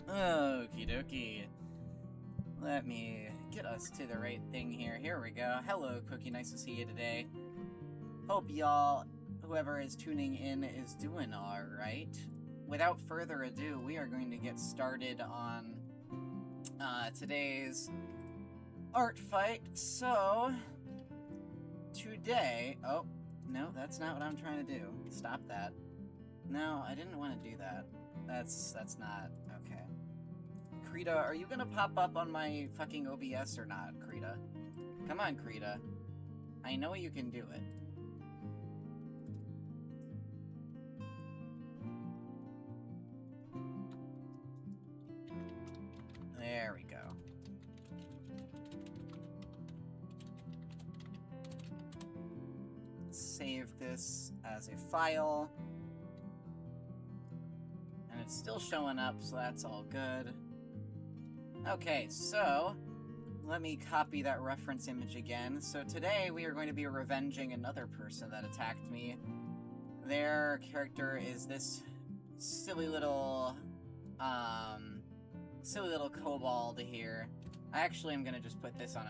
Okie dokie. Let me get us to the right thing here. Here we go. Hello, Cookie. Nice to see you today. Hope y'all, whoever is tuning in, is doing alright. Without further ado, we are going to get started on today's art fight. So, today... Oh, no, that's not what I'm trying to do. Stop that. No, I didn't want to do that. That's not... Okay. Krita, are you gonna pop up on my fucking OBS or not, Krita? Come on, Krita. I know you can do it. There we go. Save this as a file. And it's still showing up, so that's all good. Okay, so let me copy that reference image again. So today we are going to be revenging another person that attacked me. Their character is this silly little kobold here. I actually am gonna just put this on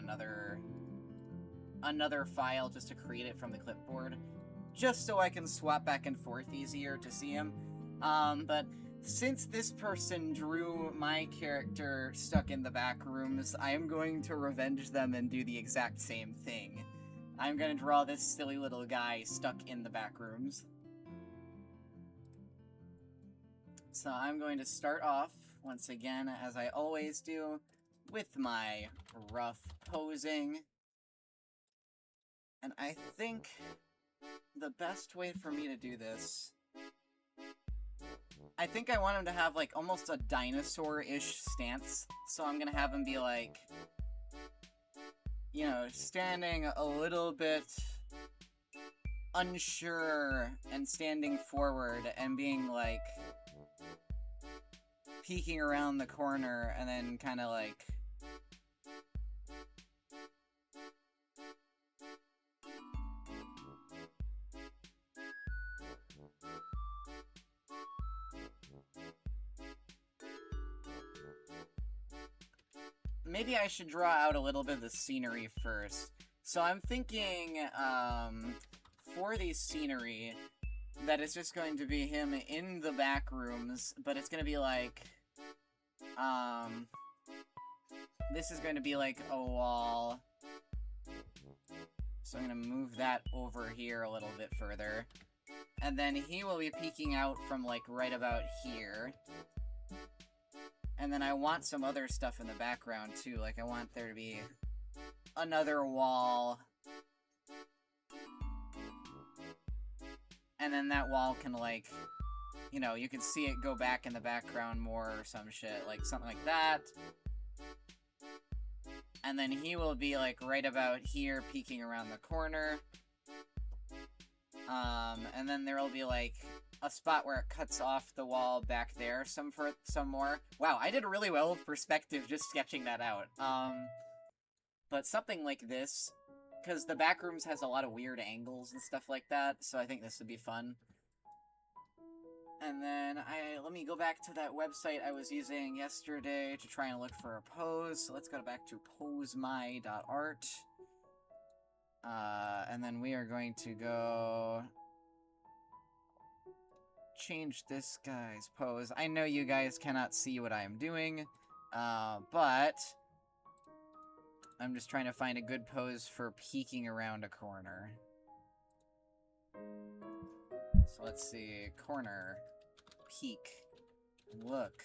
another file just to create it from the clipboard, just so I can swap back and forth easier to see him. But since this person drew my character stuck in the back rooms, I am going to revenge them and do the exact same thing. I'm gonna draw this silly little guy stuck in the back rooms. So I'm going to start off, once again, as I always do, with my rough posing. And I think the best way for me to do this... I think I want him to have, like, almost a dinosaur-ish stance. So I'm gonna have him be, like, you know, standing a little bit unsure and standing forward and being, like, peeking around the corner and then kind of, like... Maybe I should draw out a little bit of the scenery first. So I'm thinking, for the scenery, that it's just going to be him in the back rooms, but it's going to be like, this is going to be like a wall. So I'm going to move that over here a little bit further. And then he will be peeking out from, like, right about here. And then I want some other stuff in the background, too. Like, I want there to be another wall. And then that wall can, like, you know, you can see it go back in the background more or some shit. Like, something like that. And then he will be, like, right about here, peeking around the corner. And then there will be, like, a spot where it cuts off the wall back there some more. Wow, I did really well with perspective just sketching that out. But something like this, because the backrooms has a lot of weird angles and stuff like that, so I think this would be fun. And then let me go back to that website I was using yesterday to try and look for a pose. So let's go back to posemy.art. And then we are going to go change this guy's pose. I know you guys cannot see what I am doing, but I'm just trying to find a good pose for peeking around a corner. So let's see, corner, peek, look.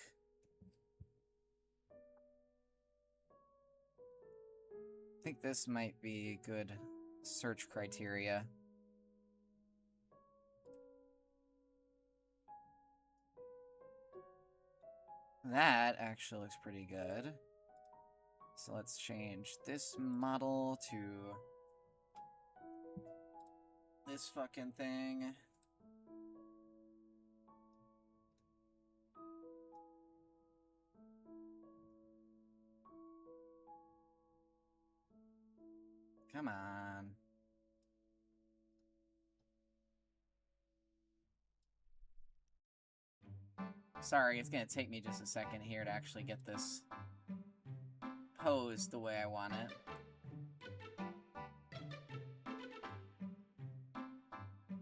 I think this might be good search criteria. That actually looks pretty good. So let's change this model to this fucking thing. Come on. Sorry, it's gonna take me just a second here to actually get this posed the way I want it.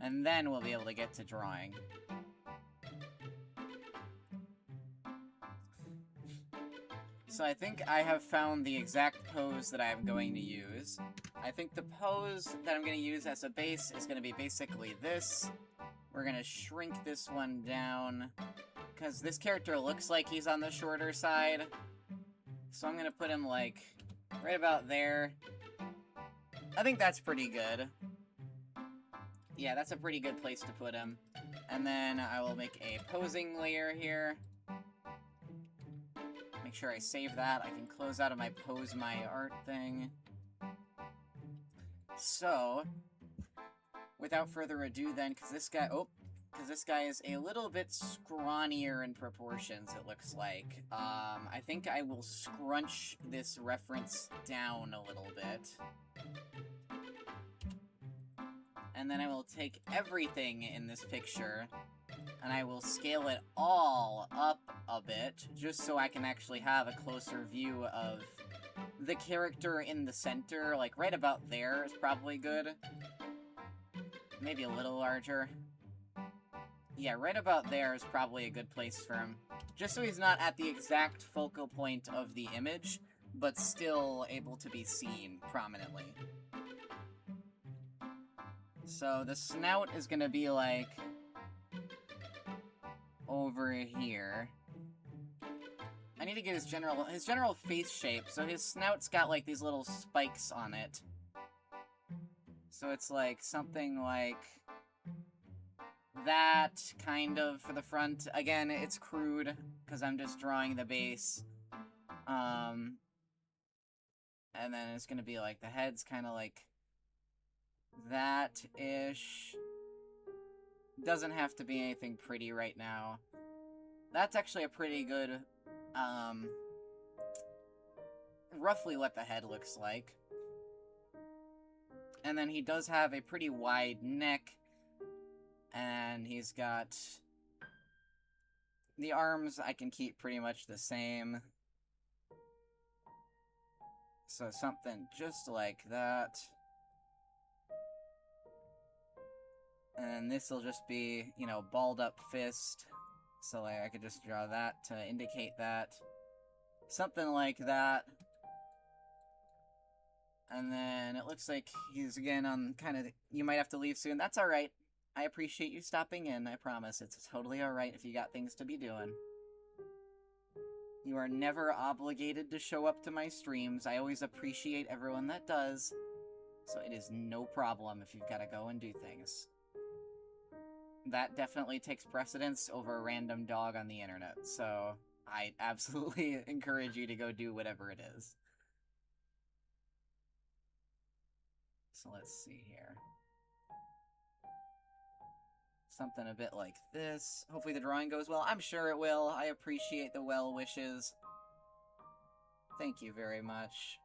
And then we'll be able to get to drawing. So I think I have found the exact pose that I'm going to use. I think the pose that I'm going to use as a base is going to be basically this. We're going to shrink this one down, because this character looks like he's on the shorter side. So I'm going to put him, like, right about there. I think that's pretty good. Yeah, that's a pretty good place to put him. And then I will make a posing layer here. Make sure I save that. I can close out of my pose my art thing. So, without further ado then, because this guy is a little bit scrawnier in proportions, it looks like. I think I will scrunch this reference down a little bit. And then I will take everything in this picture, and I will scale it all up a bit, just so I can actually have a closer view of the character in the center. Like, right about there is probably good. Maybe a little larger. Yeah, right about there is probably a good place for him. Just so he's not at the exact focal point of the image, but still able to be seen prominently. So the snout is gonna be, like, over here. I need to get his general face shape. So his snout's got, like, these little spikes on it. So it's, like, something like that, kind of, for the front. Again, it's crude, because I'm just drawing the base. And then it's gonna be, like, the head's kind of, like, that-ish. Doesn't have to be anything pretty right now. That's actually a pretty good, roughly what the head looks like. And then he does have a pretty wide neck, and he's got the arms I can keep pretty much the same. So something just like that. And this will just be, you know, balled up fist. So, like, I could just draw that to indicate that. Something like that. And then it looks like he's again on kind of, you might have to leave soon. That's alright. I appreciate you stopping in, I promise. It's totally alright if you got things to be doing. You are never obligated to show up to my streams. I always appreciate everyone that does. So it is no problem if you've got to go and do things. That definitely takes precedence over a random dog on the internet, so I absolutely encourage you to go do whatever it is. So let's see here. Something a bit like this. Hopefully the drawing goes well. I'm sure it will. I appreciate the well wishes. Thank you very much.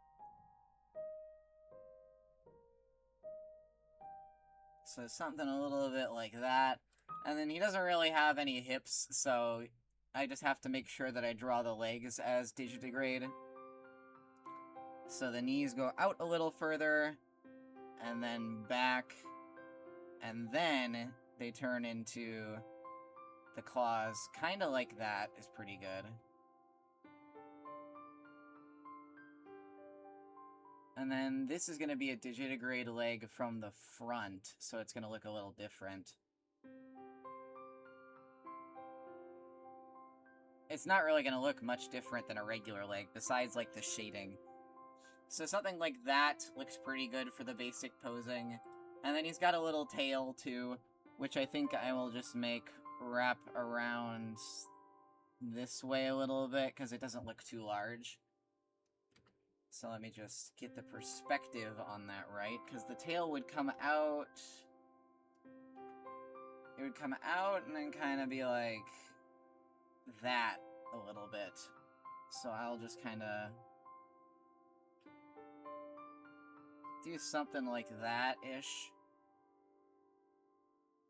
So something a little bit like that. And then he doesn't really have any hips, so I just have to make sure that I draw the legs as digitigrade. So the knees go out a little further, and then back, and then they turn into the claws. Kind of like that is pretty good. And then this is going to be a digitigrade leg from the front, so it's going to look a little different. It's not really going to look much different than a regular leg, besides, like, the shading. So something like that looks pretty good for the basic posing. And then he's got a little tail, too, which I think I will just make wrap around this way a little bit, because it doesn't look too large. So let me just get the perspective on that right, because the tail would come out. It would come out and then kind of be like that a little bit. So I'll just kind of do something like that-ish.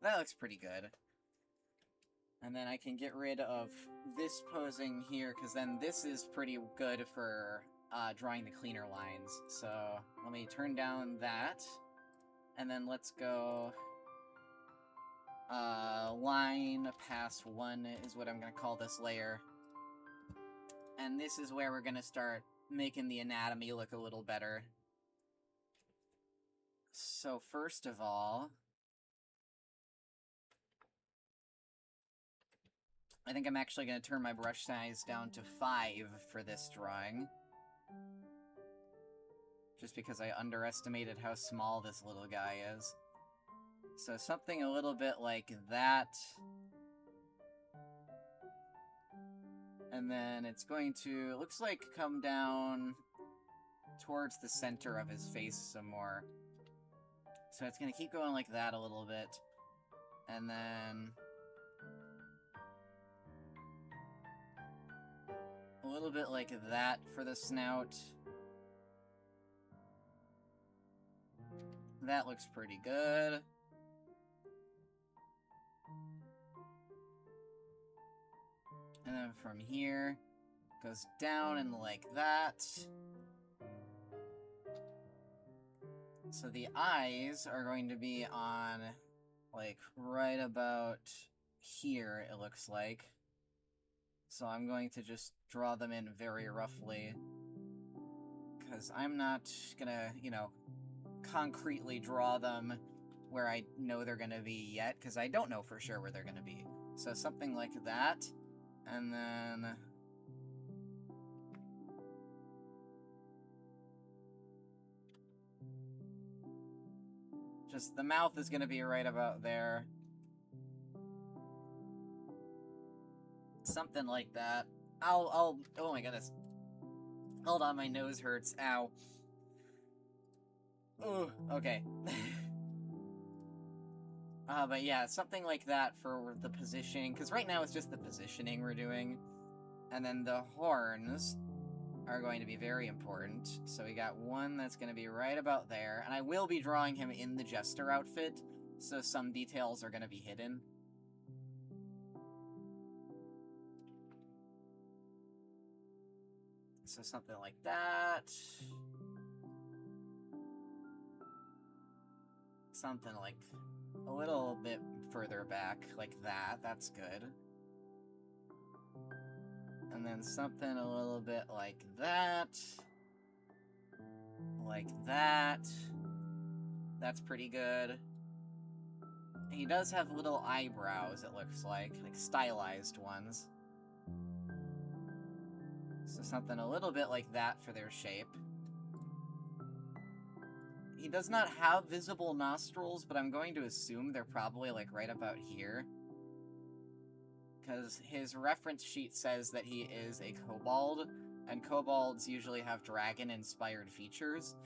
That looks pretty good. And then I can get rid of this posing here, because then this is pretty good for drawing the cleaner lines. So let me turn down that. And then let's go line past 1 is what I'm going to call this layer. And this is where we're going to start making the anatomy look a little better. So first of all, I think I'm actually going to turn my brush size down to 5 for this drawing. Just because I underestimated how small this little guy is. So something a little bit like that. And then it's going to, it looks like, come down towards the center of his face some more. So it's going to keep going like that a little bit. And then a little bit like that for the snout. That looks pretty good. And then from here, goes down and like that. So the eyes are going to be on, like, right about here, it looks like. So I'm going to just draw them in very roughly. Because I'm not gonna, you know, concretely draw them where I know they're gonna be yet, because I don't know for sure where they're gonna be. So something like that. And then just the mouth is going to be right about there. Something like that. oh my goodness. Hold on, my nose hurts. Ow. Ugh, okay. But yeah, something like that for the positioning, because right now it's just the positioning we're doing. And then the horns are going to be very important. So we got one that's going to be right about there, and I will be drawing him in the Jester outfit, so some details are going to be hidden. So something like that. Something like a little bit further back, like that. That's good. And then something a little bit like that. Like that. That's pretty good. He does have little eyebrows, it looks like stylized ones. So something a little bit like that for their shape. He does not have visible nostrils, but I'm going to assume they're probably, like, right about here. Because his reference sheet says that he is a kobold, and kobolds usually have dragon-inspired features.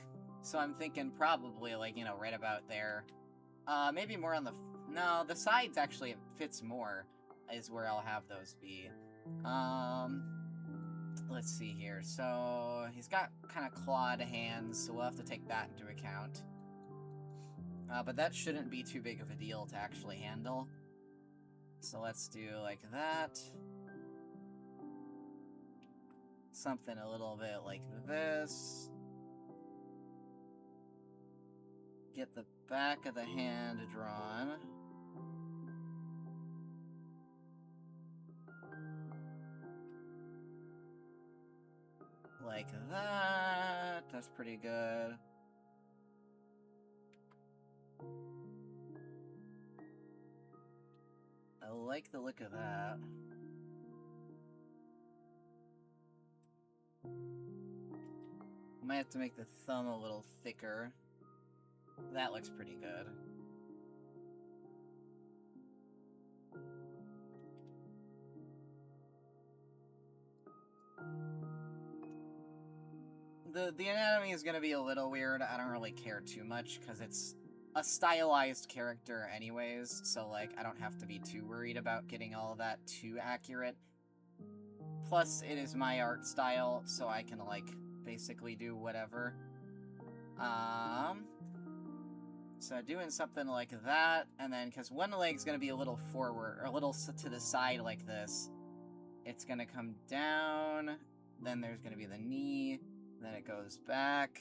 So I'm thinking probably, like, you know, right about there. Maybe more on the... No, the sides actually fits more, is where I'll have those be. Let's see here. So he's got kind of clawed hands, so we'll have to take that into account. But that shouldn't be too big of a deal to actually handle. So let's do like that. Something a little bit like this. Get the back of the hand drawn. Like that. That's pretty good. I like the look of that. Might have to make the thumb a little thicker. That looks pretty good. The anatomy is going to be a little weird. I don't really care too much, because it's a stylized character anyways, so, like, I don't have to be too worried about getting all of that too accurate. Plus, it is my art style, so I can, like, basically do whatever. So So doing something like that, and then, because one leg's going to be a little forward, or a little to the side like this, it's going to come down, then there's going to be the knee, then it goes back,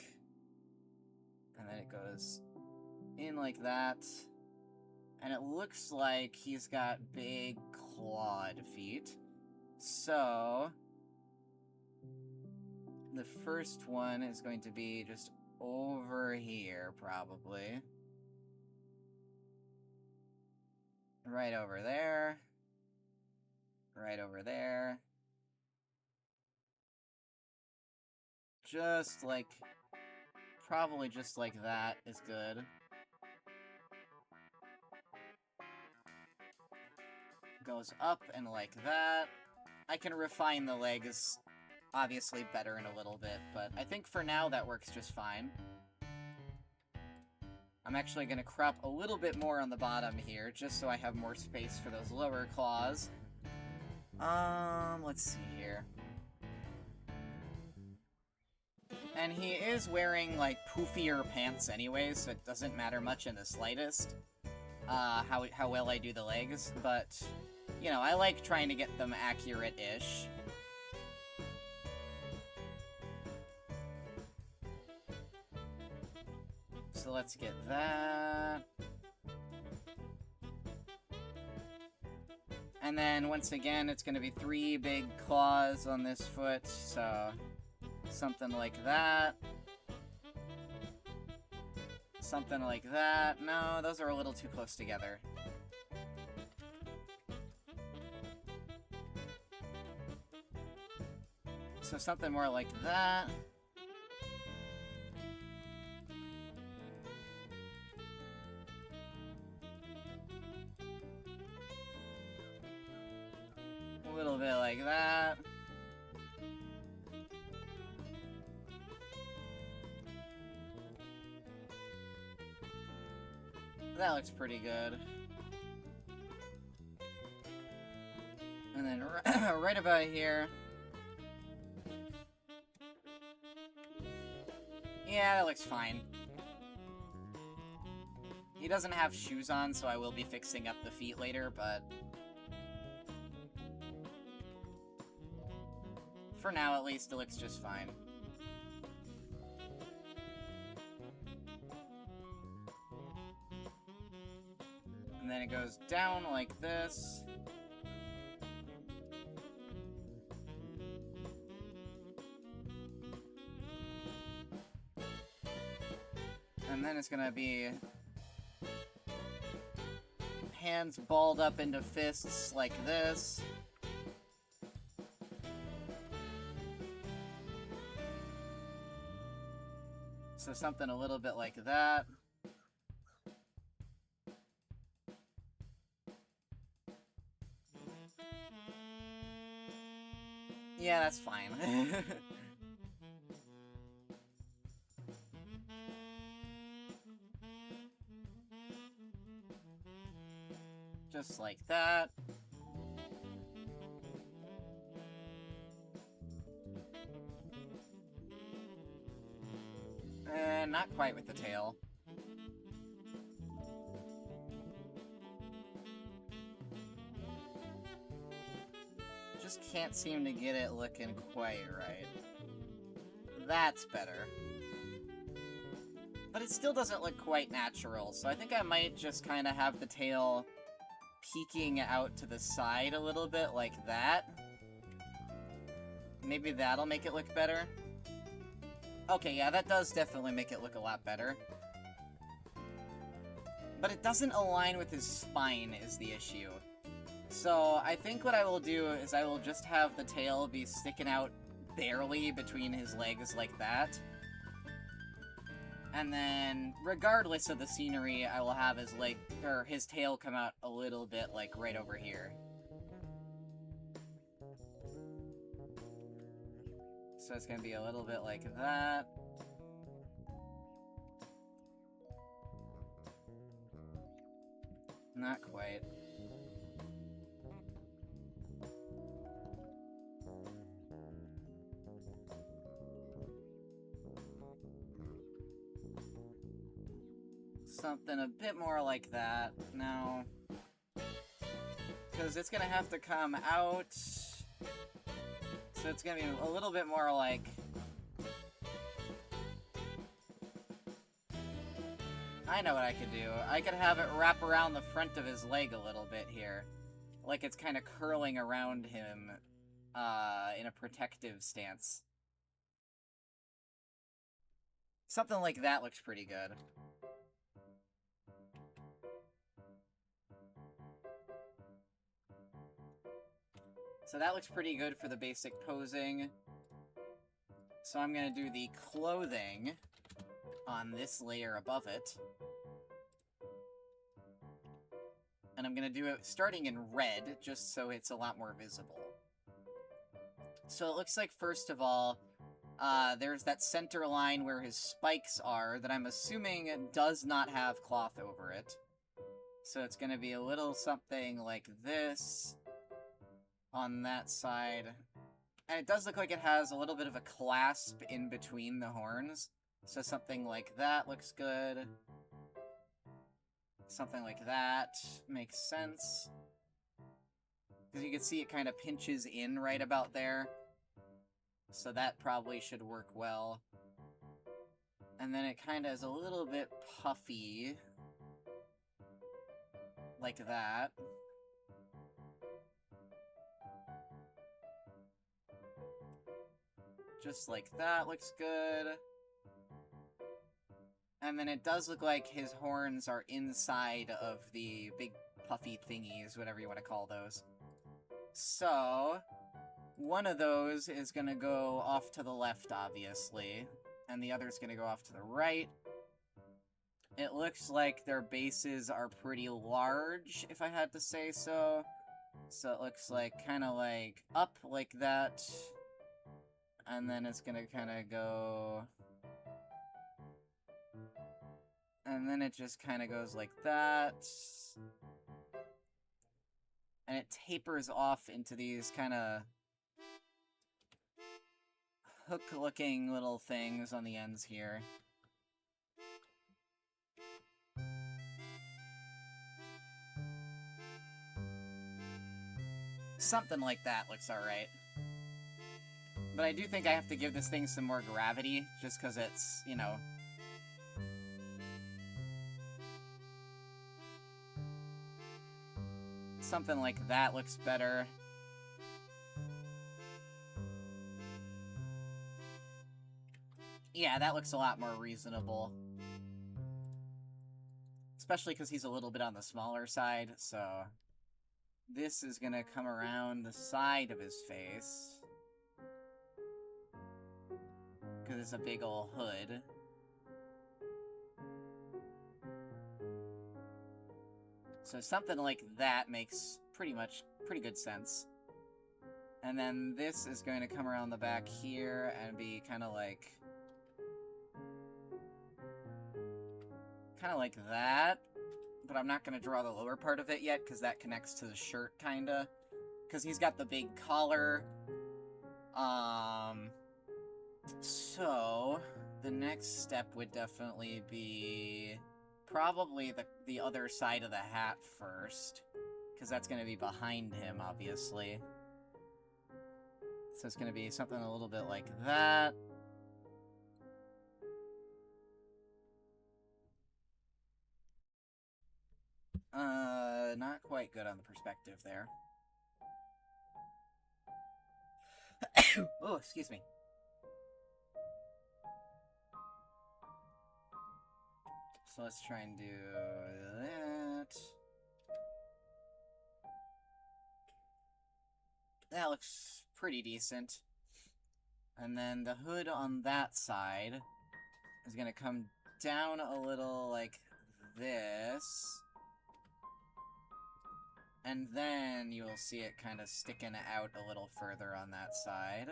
and then it goes in like that, and it looks like he's got big clawed feet. So the first one is going to be just over here, probably. Right over there. Right over there. Just like... Probably just like that is good. Goes up and like that. I can refine the legs obviously better in a little bit, but I think for now that works just fine. I'm actually going to crop a little bit more on the bottom here, just so I have more space for those lower claws. Let's see here. And he is wearing, like, poofier pants anyways, so it doesn't matter much in the slightest how well I do the legs, but, you know, I like trying to get them accurate-ish. So let's get that. And then, once again, it's going to be 3 big claws on this foot, so something like that. Something like that. No, those are a little too close together. So something more like that. A little bit like that. That looks pretty good. And then right about here. Yeah, that looks fine. He doesn't have shoes on, so I will be fixing up the feet later, but for now, at least, it looks just fine. And then it goes down like this. And then it's gonna be hands balled up into fists like this. So something a little bit like that. Yeah, that's fine. Just like that. And not quite with the tail. Just can't seem to get it looking quite right. That's better. But it still doesn't look quite natural, so I think I might just kind of have the tail peeking out to the side a little bit like that. Maybe that'll make it look better. Okay, yeah, that does definitely make it look a lot better. But it doesn't align with his spine is the issue. So I think what I will do is I will just have the tail be sticking out barely between his legs like that. And then, regardless of the scenery, I will have his leg, or his tail come out a little bit, like, right over here. So it's gonna be a little bit like that. Not quite. something a bit more like that now. Because it's gonna have to come out. So it's gonna be a little bit more like... I know what I could do. I could have it wrap around the front of his leg a little bit here. Like it's kind of curling around him in a protective stance. Something like that looks pretty good. So that looks pretty good for the basic posing. So I'm gonna do the clothing on this layer above it. And I'm gonna do it starting in red, just so it's a lot more visible. So it looks like, first of all, there's that center line where his spikes are, that I'm assuming does not have cloth over it. So it's gonna be a little something like this on that side. And it does look like it has a little bit of a clasp in between the horns. So something like that looks good. Something like that makes sense. Because you can see it kind of pinches in right about there. So that probably should work well. And then it kind of is a little bit puffy. Like that. Just like that looks good. And then it does look like his horns are inside of the big puffy thingies, whatever you want to call those. So, one of those is going to go off to the left, obviously, and the other is going to go off to the right. It looks like their bases are pretty large, if I had to say so. So it looks like kind of like up like that, and then it's going to kind of go... And then it just kind of goes like that. And it tapers off into these kind of hook-looking little things on the ends here. Something like that looks alright. But I do think I have to give this thing some more gravity, just because it's, you know... Something like that looks better. Yeah, that looks a lot more reasonable. Especially because he's a little bit on the smaller side, so... This is gonna come around the side of his face. Because it's a big ol' hood. So something like that makes pretty good sense. And then this is going to come around the back here and be kind of like that. But I'm not going to draw the lower part of it yet, because that connects to the shirt, kinda. Because he's got the big collar. So, the next step would definitely be... Probably the other side of the hat first, because that's going to be behind him, obviously. So it's going to be something a little bit like that. Not quite good on the perspective there. Oh, excuse me. So let's try and do that. That looks pretty decent. And then the hood on that side is going to come down a little like this. And then you will see it kind of sticking out a little further on that side.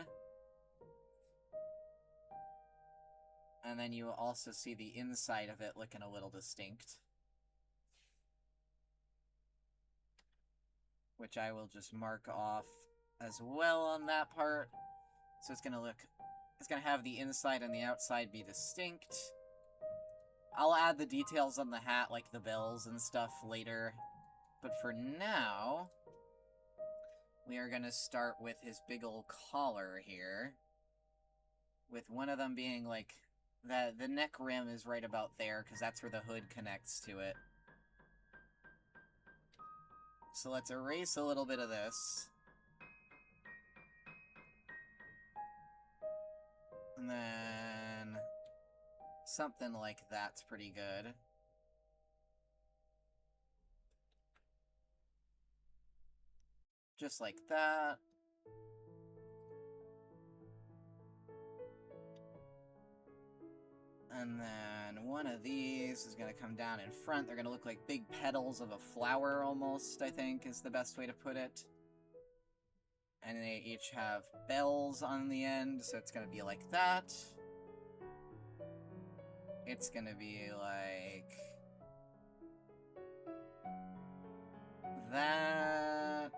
And then you will also see the inside of it looking a little distinct. Which I will just mark off as well on that part. So it's gonna have the inside and the outside be distinct. I'll add the details on the hat, like the bells and stuff, later. But for now, we are gonna start with his big ol' collar here. With one of them being, like, the neck rim is right about there, because that's where the hood connects to it. So let's erase a little bit of this. And then something like that's pretty good. Just like that. And then one of these is going to come down in front. They're going to look like big petals of a flower almost, I think, is the best way to put it. And they each have bells on the end, so it's going to be like that. It's going to be like that.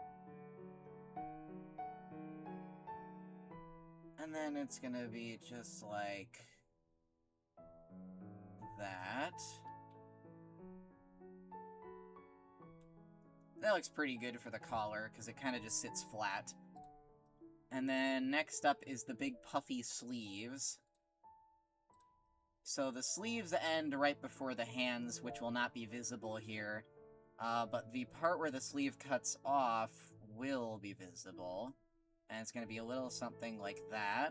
And then it's going to be just like that. That looks pretty good for the collar, because it kind of just sits flat. And then next up is the big puffy sleeves. So the sleeves end right before the hands, which will not be visible here. But the part where the sleeve cuts off will be visible. And it's going to be a little something like that.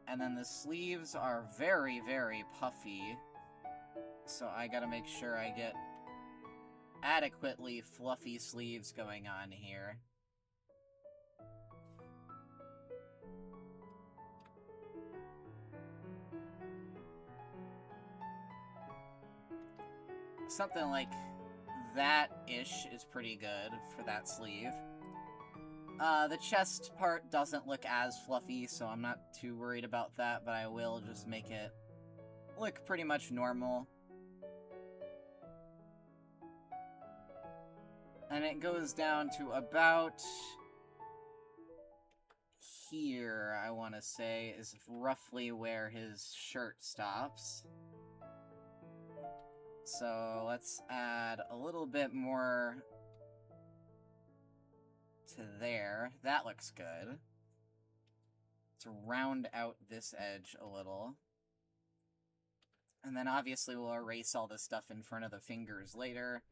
And then the sleeves are very, very puffy. So I gotta make sure I get adequately fluffy sleeves going on here. Something like that-ish is pretty good for that sleeve. The chest part doesn't look as fluffy, so I'm not too worried about that, but I will just make it look pretty much normal. And it goes down to about here, I want to say, is roughly where his shirt stops. So let's add a little bit more to there. That looks good. Let's round out this edge a little. And then obviously we'll erase all the stuff in front of the fingers later.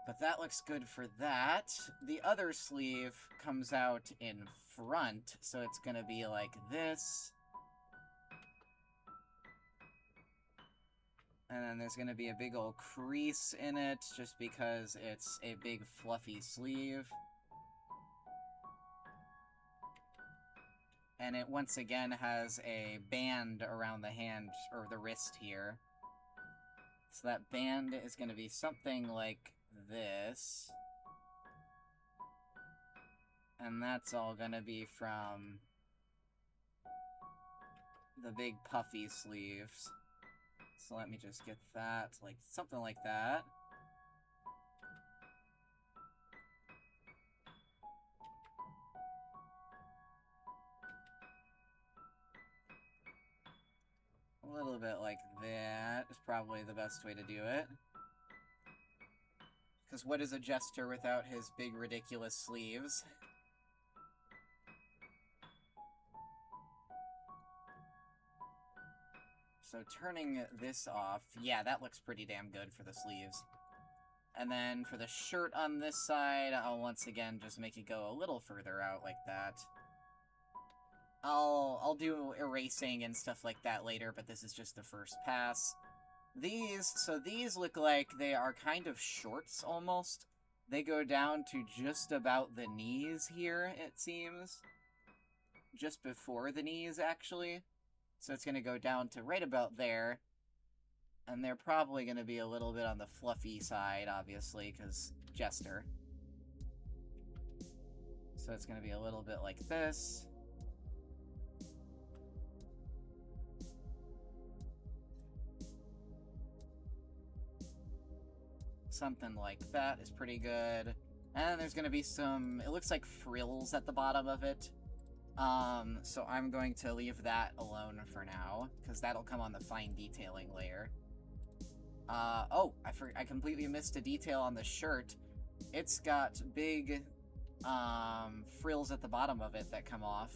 But that looks good for that. The other sleeve comes out in front, so it's gonna be like this. And then there's gonna be a big old crease in it, just because it's a big fluffy sleeve. And it once again has a band around the hand, or the wrist here. So that band is gonna be something like this. And that's all gonna be from the big puffy sleeves. So let me just get that, like, something like that. A little bit like that is probably the best way to do it. Because what is a jester without his big ridiculous sleeves? So turning this off, yeah, that looks pretty damn good for the sleeves. And then for the shirt on this side, I'll once again just make it go a little further out like that. I'll do erasing and stuff like that later, but this is just the first pass. These look like they are kind of shorts almost. They go down to just about the knees here, it seems. Just before the knees, actually. So it's going to go down to right about there. And they're probably going to be a little bit on the fluffy side, obviously, because jester. So it's going to be a little bit like this. Something like that is pretty good. And there's going to be some, it looks like frills at the bottom of it. So I'm going to leave that alone for now, because that'll come on the fine detailing layer. Oh, I completely missed a detail on the shirt. It's got big, frills at the bottom of it that come off.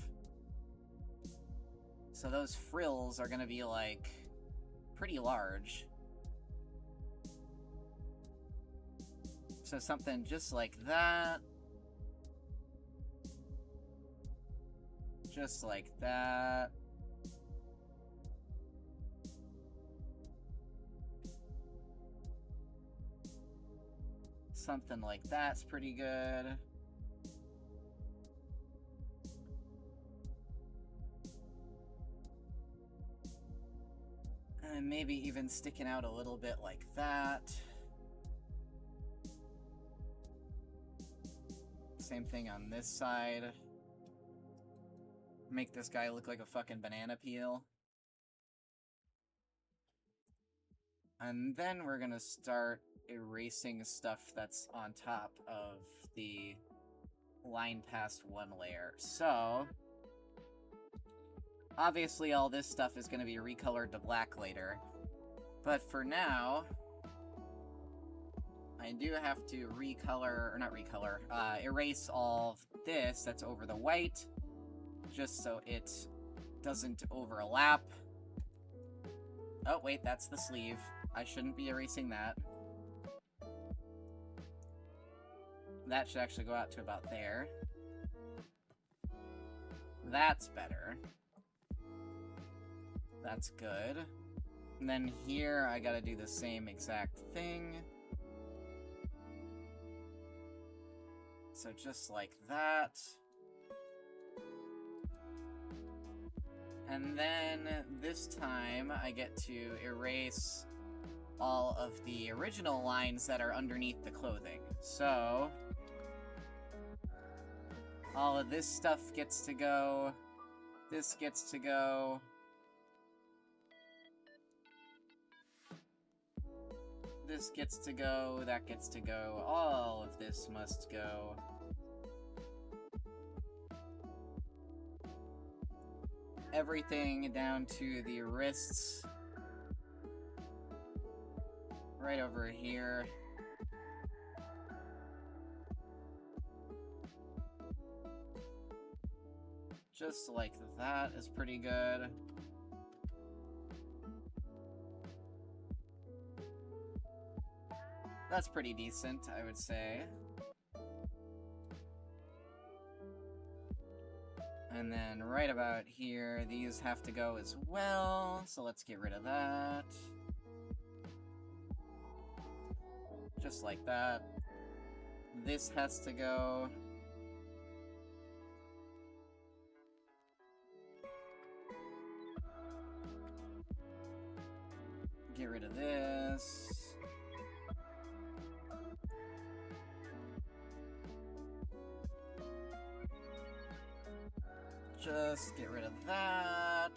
So those frills are gonna be, like, pretty large. So something just like that. Just like that. Something like that's pretty good. And maybe even sticking out a little bit like that. Same thing on this side. Make this guy look like a fucking banana peel. And then we're gonna start erasing stuff that's on top of the line past one layer. So, obviously all this stuff is gonna be recolored to black later. But for now, I do have to recolor, or not recolor, erase all of this that's over the white, just so it doesn't overlap. Oh, wait, that's the sleeve. I shouldn't be erasing that. That should actually go out to about there. That's better. That's good. And then here, I gotta do the same exact thing. So just like that. And then this time I get to erase all of the original lines that are underneath the clothing. So all of this stuff gets to go. This gets to go. This gets to go. That gets to go. All of this must go. Everything down to the wrists. Right over here. Just like that is pretty good. That's pretty decent, I would say. And then right about here, these have to go as well, so let's get rid of that. Just like that. This has to go. Get rid of this. Just get rid of that.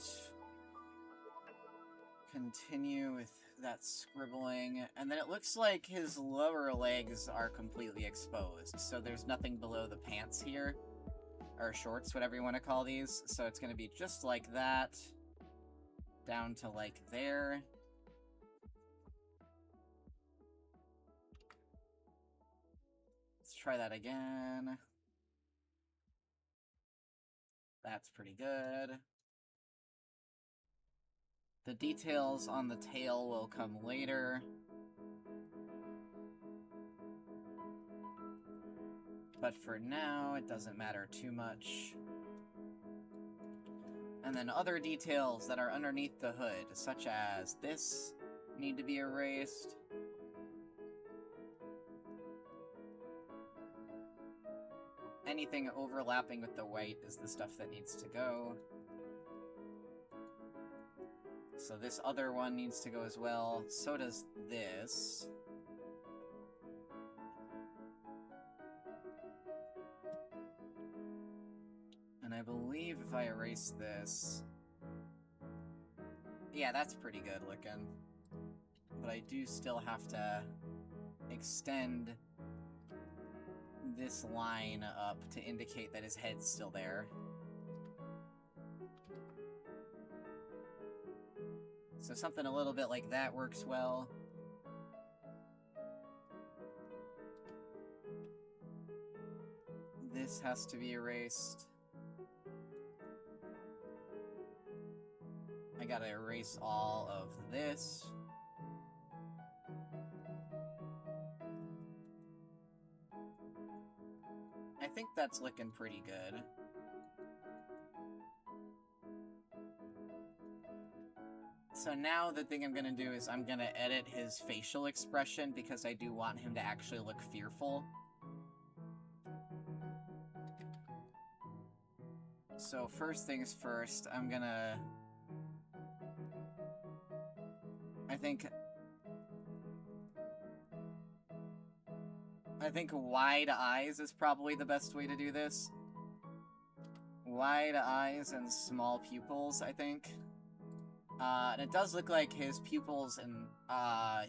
Continue with that scribbling. And then it looks like his lower legs are completely exposed. So there's nothing below the pants here. Or shorts, whatever you want to call these. So it's going to be just like that. Down to like there. Let's try that again. That's pretty good. The details on the tail will come later. But for now, it doesn't matter too much. And then other details that are underneath the hood, such as this, need to be erased. Anything overlapping with the white is the stuff that needs to go. So this other one needs to go as well. So does this. And I believe if I erase this... Yeah, that's pretty good looking. But I do still have to extend this line up to indicate that his head's still there. So something a little bit like that works well. This has to be erased. I gotta erase all of this. I think that's looking pretty good. So now the thing I'm gonna do is I'm gonna edit his facial expression because I do want him to actually look fearful. So first things first, I'm gonna... I think wide eyes is probably the best way to do this. Wide eyes and small pupils, I think. And it does look like his pupils and,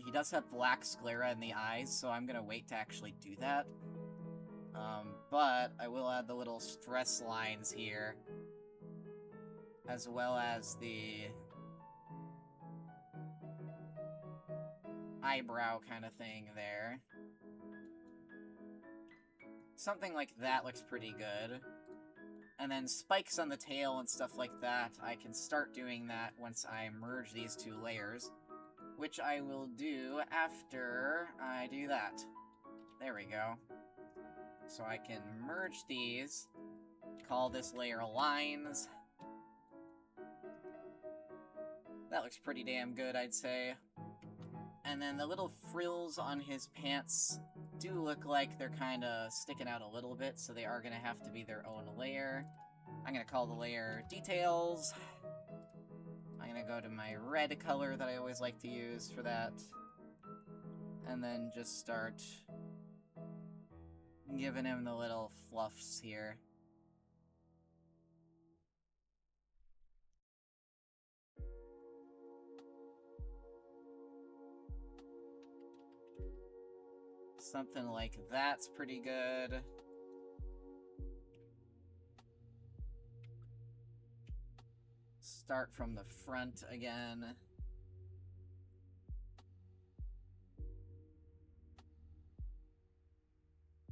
he does have black sclera in the eyes, so I'm gonna wait to actually do that. But I will add the little stress lines here, as well as the eyebrow kind of thing there. Something like that looks pretty good. And then spikes on the tail and stuff like that, I can start doing that once I merge these two layers, which I will do after I do that. There we go. So I can merge these, call this layer lines. That looks pretty damn good, I'd say. And then the little frills on his pants do look like they're kind of sticking out a little bit, so they are going to have to be their own layer. I'm going to call the layer Details. I'm going to go to my red color that I always like to use for that. And then just start giving him the little fluffs here. Something like that's pretty good. Start from the front again.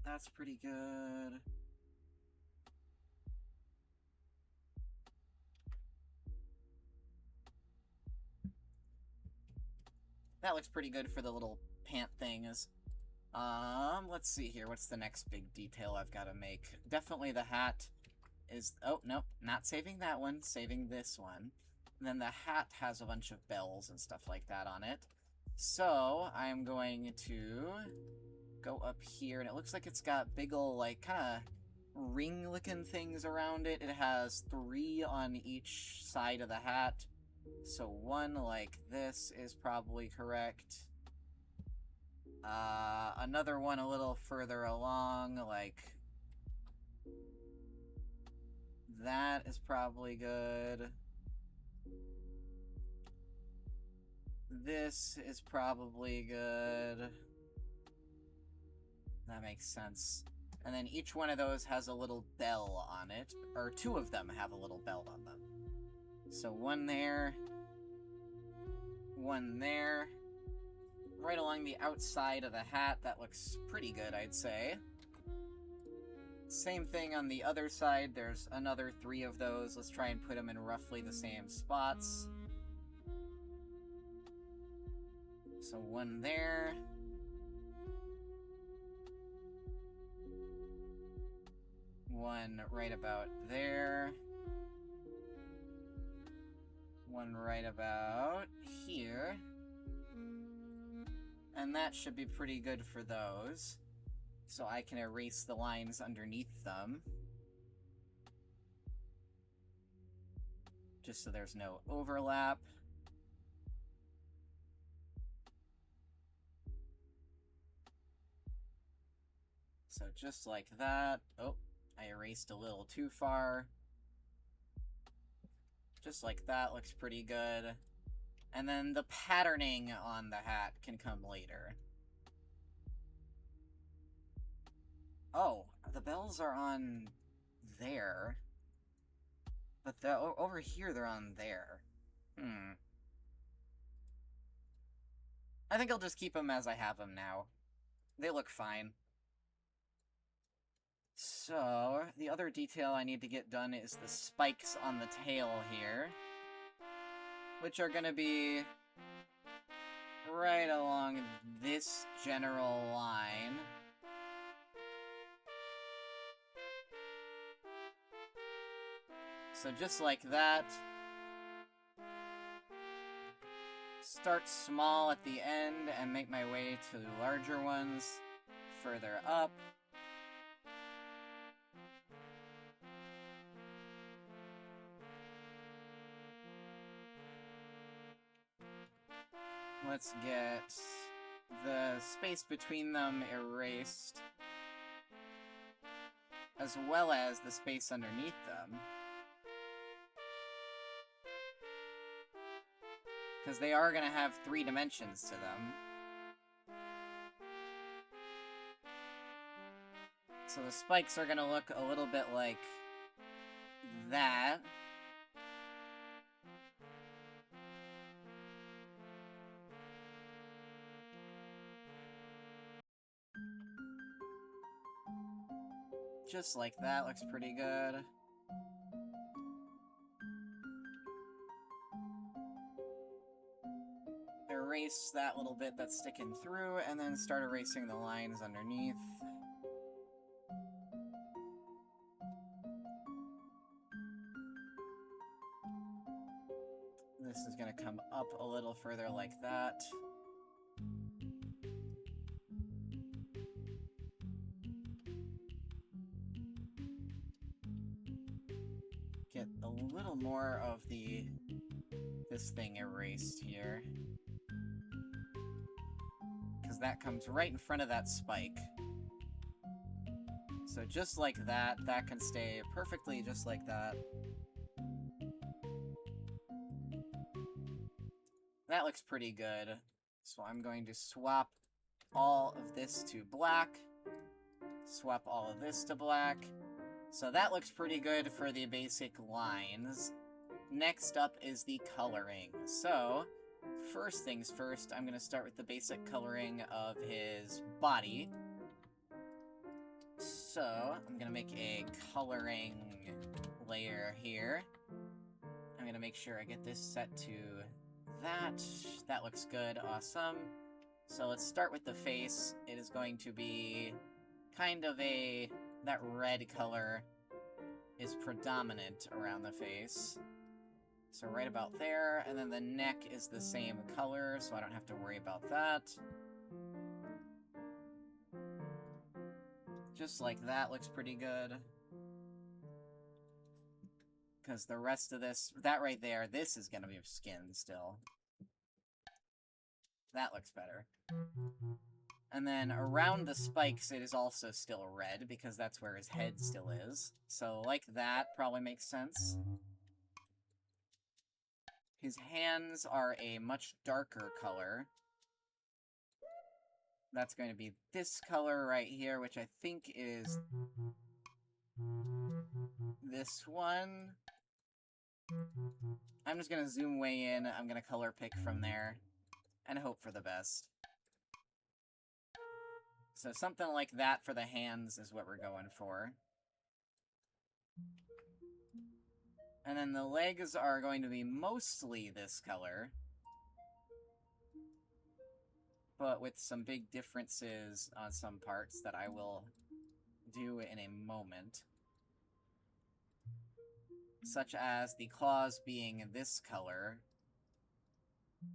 That's pretty good. That looks pretty good for the little pant things. Let's see here. What's the next big detail I've got to make? Definitely the hat is... Oh, no. Not saving that one. Saving this one. And then the hat has a bunch of bells and stuff like that on it. So, I'm going to go up here, and it looks like it's got big ol', like, kind of ring-looking things around it. It has 3 on each side of the hat. So one like this is probably correct. Another one a little further along, like that is probably good. This is probably good. That makes sense. And then each one of those has a little bell on it, or 2 of them have a little bell on them. So one there, one there. Right along the outside of the hat, that looks pretty good, I'd say. Same thing on the other side, there's another 3 of those. Let's try and put them in roughly the same spots. So one there. One right about there. One right about here. And that should be pretty good for those. So I can erase the lines underneath them. Just so there's no overlap. So just like that. Oh, I erased a little too far. Just like that, looks pretty good. And then the patterning on the hat can come later. Oh, the bells are on there. But over here they're on there. I think I'll just keep them as I have them now. They look fine. So, the other detail I need to get done is the spikes on the tail here, which are gonna be right along this general line. So just like that. Start small at the end and make my way to larger ones further up. Let's get the space between them erased, as well as the space underneath them. Because they are going to have 3 dimensions to them. So the spikes are going to look a little bit like that. Just like that, looks pretty good. Erase that little bit that's sticking through, and then start erasing the lines underneath. This is going to come up a little further like that. Get a little more of this thing erased here. Because that comes right in front of that spike. So just like that, that can stay perfectly just like that. That looks pretty good. So I'm going to swap all of this to black. Swap all of this to black. So that looks pretty good for the basic lines. Next up is the coloring. So, first things first, I'm going to start with the basic coloring of his body. So, I'm going to make a coloring layer here. I'm going to make sure I get this set to that. That looks good. Awesome. So let's start with the face. It is going to be kind of that red color is predominant around the face. So right about there, and then the neck is the same color, so I don't have to worry about that. Just like that looks pretty good. Because the rest of this, that right there, this is going to be skin still. That looks better. And then around the spikes, it is also still red, because that's where his head still is. So like that probably makes sense. His hands are a much darker color. That's going to be this color right here, which I think is this one. I'm just going to zoom way in. I'm going to color pick from there and hope for the best. So something like that for the hands is what we're going for. And then the legs are going to be mostly this color, but with some big differences on some parts that I will do in a moment. Such as the claws being this color.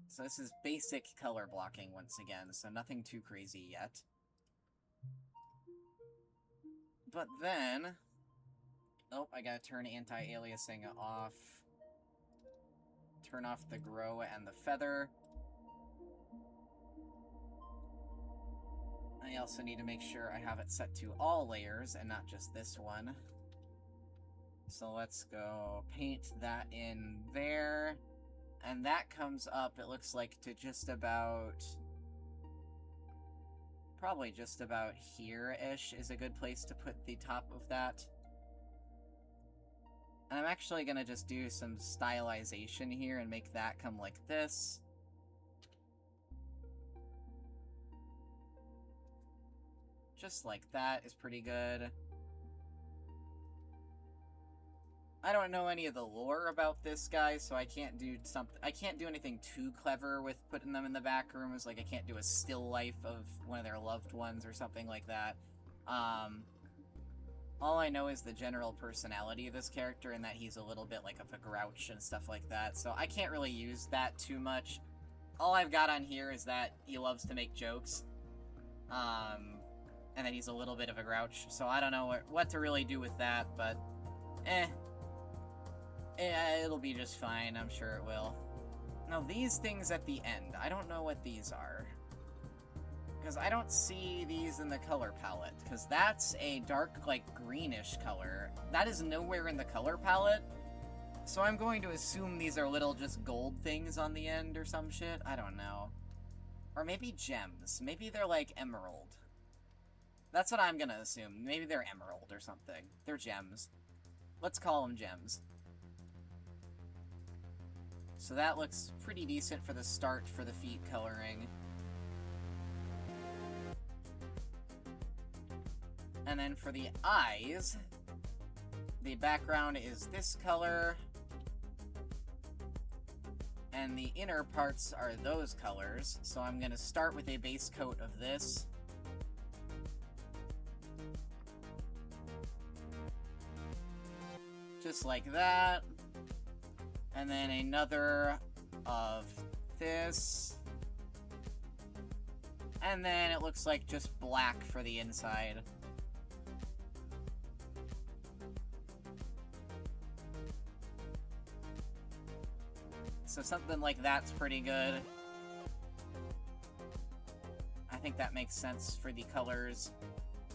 So this is basic color blocking once again, so nothing too crazy yet. But then... Oh, I gotta turn anti-aliasing off. Turn off the grow and the feather. I also need to make sure I have it set to all layers and not just this one. So let's go paint that in there. And that comes up, it looks like, to just about... Probably just about here-ish is a good place to put the top of that. And I'm actually going to just do some stylization here and make that come like this. Just like that is pretty good. I don't know any of the lore about this guy, so I can't do anything too clever with putting them in the back rooms. Like, I can't do a still life of one of their loved ones or something like that. All I know is the general personality of this character and that he's a little bit like of a grouch and stuff like that, so I can't really use that too much. All I've got on here is that he loves to make jokes, and that he's a little bit of a grouch, so I don't know what to really do with that, but it'll be just fine, I'm sure it will. Now, these things at the end, I don't know what these are. Because I don't see these in the color palette. Because that's a dark, like, greenish color. That is nowhere in the color palette. So I'm going to assume these are little just gold things on the end or some shit. I don't know. Or maybe gems. Maybe they're, like, emerald. That's what I'm gonna assume. Maybe they're emerald or something. They're gems. Let's call them gems. So that looks pretty decent for the start for the feet coloring. And then for the eyes, the background is this color, and the inner parts are those colors. So I'm going to start with a base coat of this. Just like that. And then another of this. And then it looks like just black for the inside. So something like that's pretty good. I think that makes sense for the colors.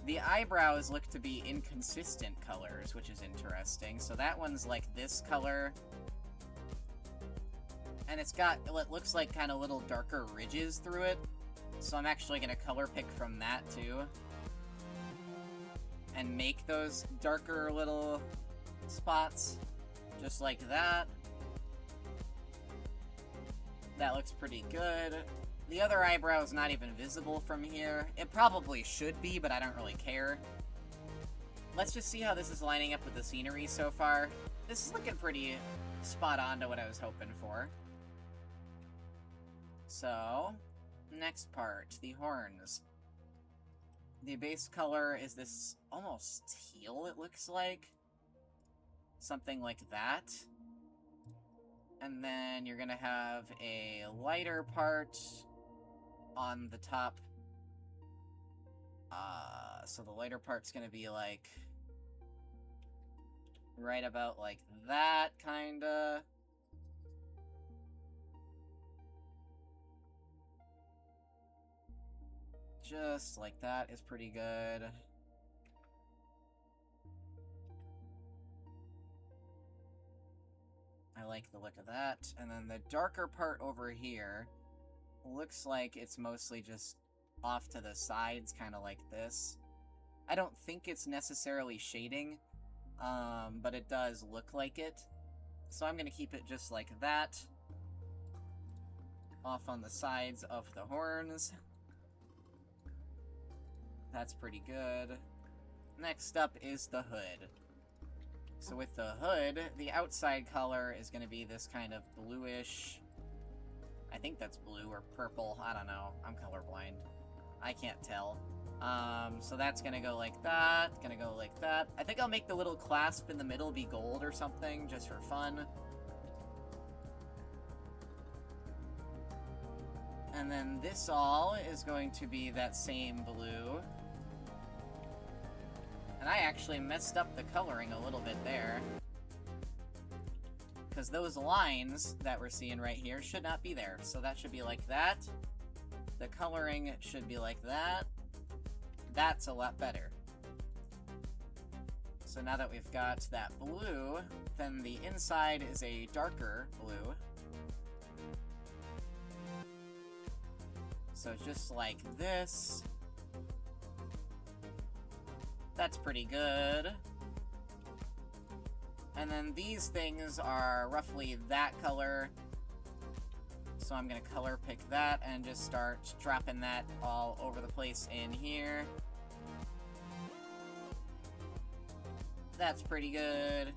The eyebrows look to be inconsistent colors, which is interesting. So that one's like this color. And it's got, it looks like kind of little darker ridges through it. So I'm actually going to color pick from that too. And make those darker little spots. Just like that. That looks pretty good. The other eyebrow is not even visible from here. It probably should be, but I don't really care. Let's just see how this is lining up with the scenery so far. This is looking pretty spot on to what I was hoping for. So, next part, the horns. The base color is this almost teal, it looks like. Something like that. And then you're gonna have a lighter part on the top. So the lighter part's gonna be like right about like that, kinda. Just like that is pretty good. I like the look of that. And then the darker part over here looks like it's mostly just off to the sides, kind of like this. I don't think it's necessarily shading, but it does look like it. So I'm going to keep it just like that. Off on the sides of the horns. That's pretty good. Next up is the hood. So with the hood, the outside color is going to be this kind of bluish... I think that's blue or purple. I don't know. I'm colorblind. I can't tell. So that's going to go like that. Going to go like that. I think I'll make the little clasp in the middle be gold or something, just for fun. And then this all is going to be that same blue. And I actually messed up the coloring a little bit there. Because those lines that we're seeing right here should not be there. So that should be like that. The coloring should be like that. That's a lot better. So now that we've got that blue, then the inside is a darker blue. So just like this. That's pretty good. And then these things are roughly that color. So I'm going to color pick that and just start dropping that all over the place in here. That's pretty good.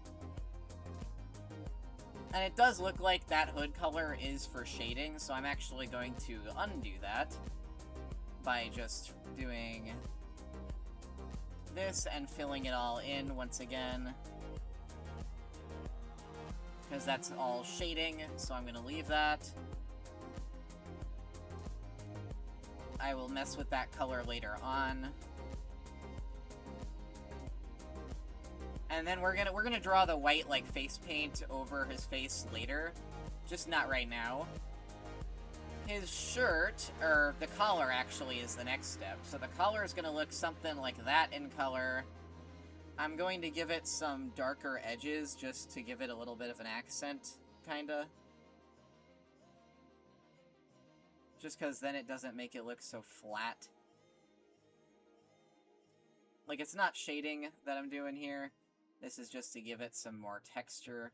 And it does look like that hood color is for shading, so I'm actually going to undo that by just doing this and filling it all in once again. Because that's all shading, so I'm going to leave that. I will mess with that color later on. And then we're gonna draw the white, like, face paint over his face later. Just not right now. His shirt, or the collar actually, is the next step. So the collar is gonna look something like that in color. I'm going to give it some darker edges just to give it a little bit of an accent, kinda. Just because then it doesn't make it look so flat. Like, it's not shading that I'm doing here. This is just to give it some more texture.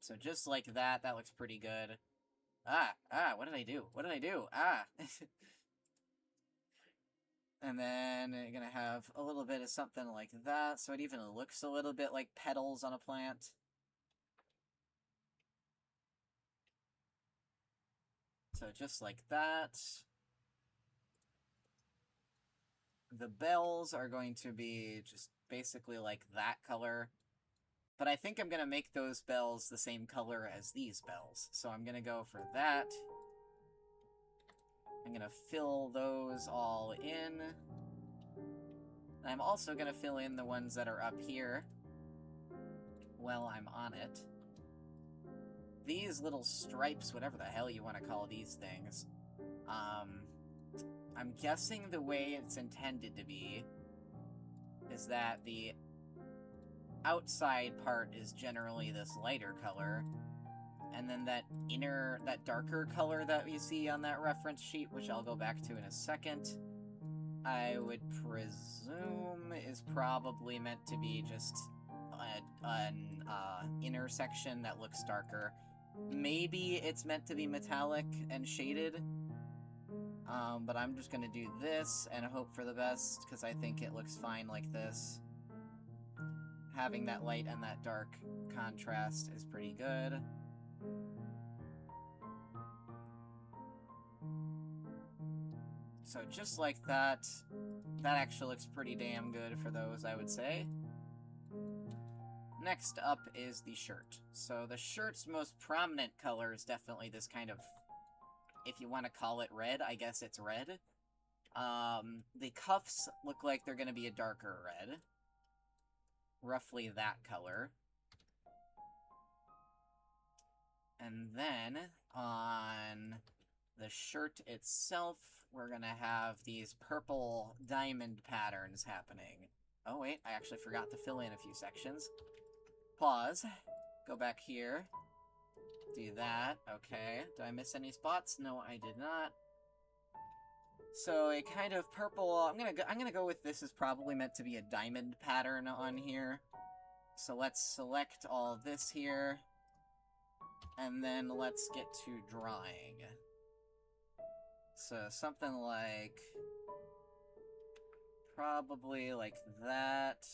So just like that, that looks pretty good. What did I do? What did I do? And then you're gonna have a little bit of something like that, so it even looks a little bit like petals on a plant. So just like that. The bells are going to be just basically like that color. But I think I'm going to make those bells the same color as these bells. So I'm going to go for that. I'm going to fill those all in. And I'm also going to fill in the ones that are up here while I'm on it. These little stripes, whatever the hell you want to call these things, I'm guessing the way it's intended to be is that the outside part is generally this lighter color, and then that darker color that we see on that reference sheet, which I'll go back to in a second, I would presume is probably meant to be just an intersection that looks darker. Maybe it's meant to be metallic and shaded. But I'm just gonna do this and hope for the best, because I think it looks fine like this. Having that light and that dark contrast is pretty good. So just like that, that actually looks pretty damn good for those, I would say. Next up is the shirt. So the shirt's most prominent color is definitely this kind of, if you want to call it red, I guess it's red. The cuffs look like they're going to be a darker red. Roughly that color. And then, on the shirt itself, we're going to have these purple diamond patterns happening. Oh wait, I actually forgot to fill in a few sections. Pause. Go back here. Do that. Okay. Did I miss any spots? No, I did not. So a kind of purple. I'm gonna go with this is probably meant to be a diamond pattern on here. So let's select all this here, and then let's get to drawing. So something like probably like that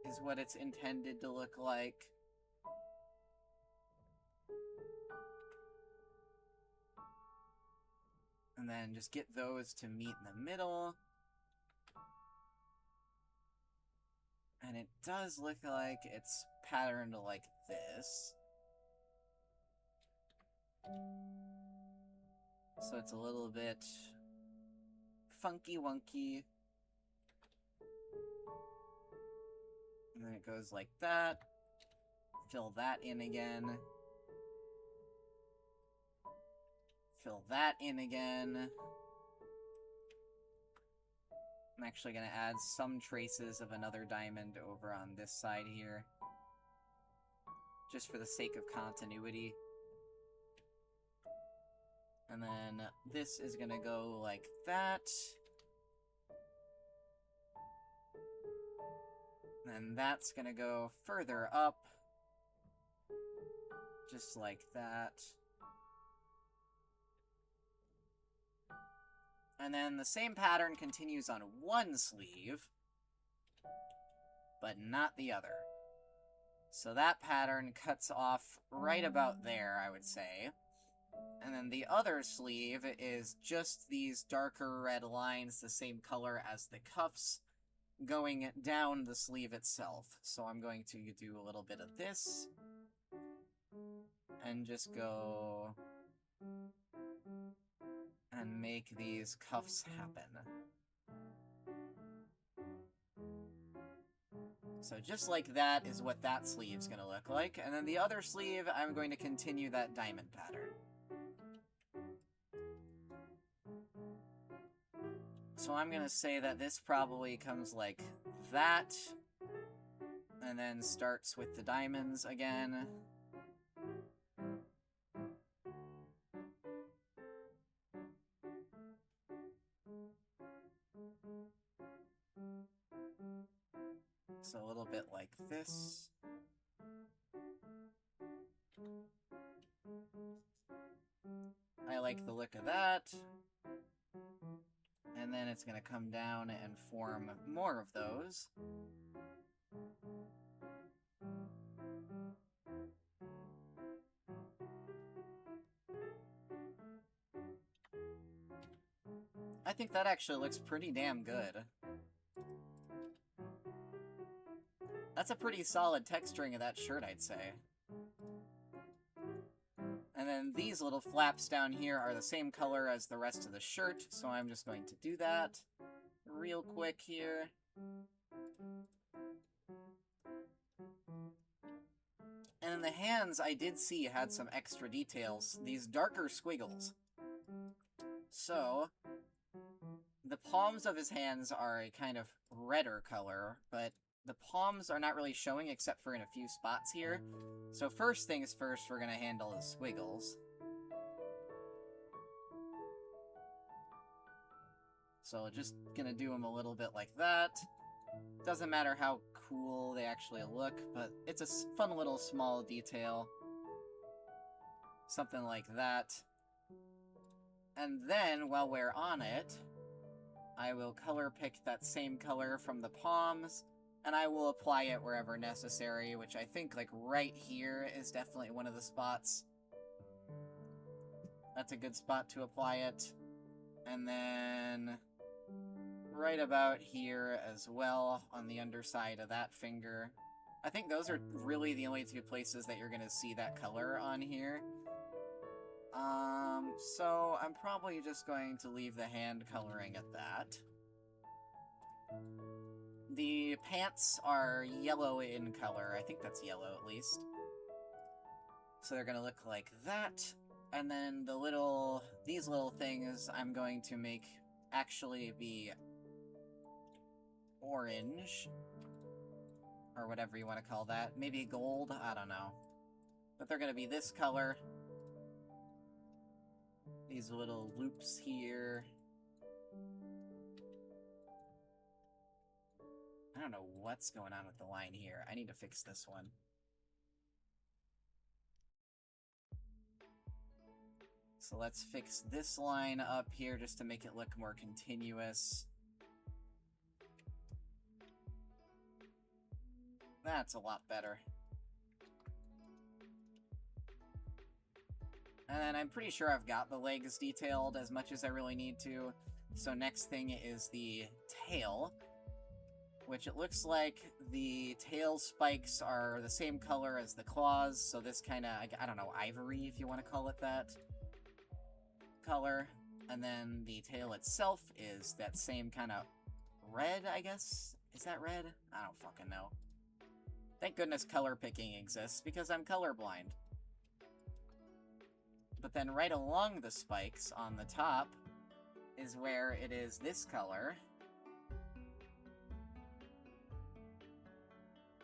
is what it's intended to look like. And then just get those to meet in the middle. And it does look like it's patterned like this. So it's a little bit funky-wonky. And then it goes like that. Fill that in again. Fill that in again. I'm actually going to add some traces of another diamond over on this side here, just for the sake of continuity. And then this is going to go like that. And that's going to go further up, just like that. And then the same pattern continues on one sleeve, but not the other. So that pattern cuts off right about there, I would say. And then the other sleeve is just these darker red lines, the same color as the cuffs, going down the sleeve itself. So I'm going to do a little bit of this, and just go and make these cuffs happen. So just like that is what that sleeve's gonna look like. And then the other sleeve, I'm going to continue that diamond pattern. So I'm gonna say that this probably comes like that, and then starts with the diamonds again. So a little bit like this. I like the look of that. And then it's going to come down and form more of those. I think that actually looks pretty damn good. That's a pretty solid texturing of that shirt, I'd say. And then these little flaps down here are the same color as the rest of the shirt, so I'm just going to do that real quick here. And then the hands, I did see had some extra details, these darker squiggles. So, the palms of his hands are a kind of redder color, but the palms are not really showing except for in a few spots here. So first things first, we're going to handle the squiggles. So just going to do them a little bit like that. Doesn't matter how cool they actually look, but it's a fun little small detail. Something like that. And then, while we're on it, I will color pick that same color from the palms, and I will apply it wherever necessary, which I think, like, right here is definitely one of the spots. That's a good spot to apply it. And then right about here as well, on the underside of that finger. I think those are really the only two places that you're going to see that color on here. So I'm probably just going to leave the hand coloring at that. The pants are yellow in color. I think that's yellow, at least. So they're gonna look like that. And then these little things I'm going to make actually be orange. Or whatever you want to call that. Maybe gold? I don't know. But they're gonna be this color. These little loops here. I don't know what's going on with the line here. I need to fix this one. So let's fix this line up here just to make it look more continuous. That's a lot better. And then I'm pretty sure I've got the legs detailed as much as I really need to. So next thing is the tail, which it looks like the tail spikes are the same color as the claws. So this kind of, I don't know, ivory, if you want to call it that, color. And then the tail itself is that same kind of red, I guess? Is that red? I don't fucking know. Thank goodness color picking exists, because I'm colorblind. But then right along the spikes on the top is where it is this color.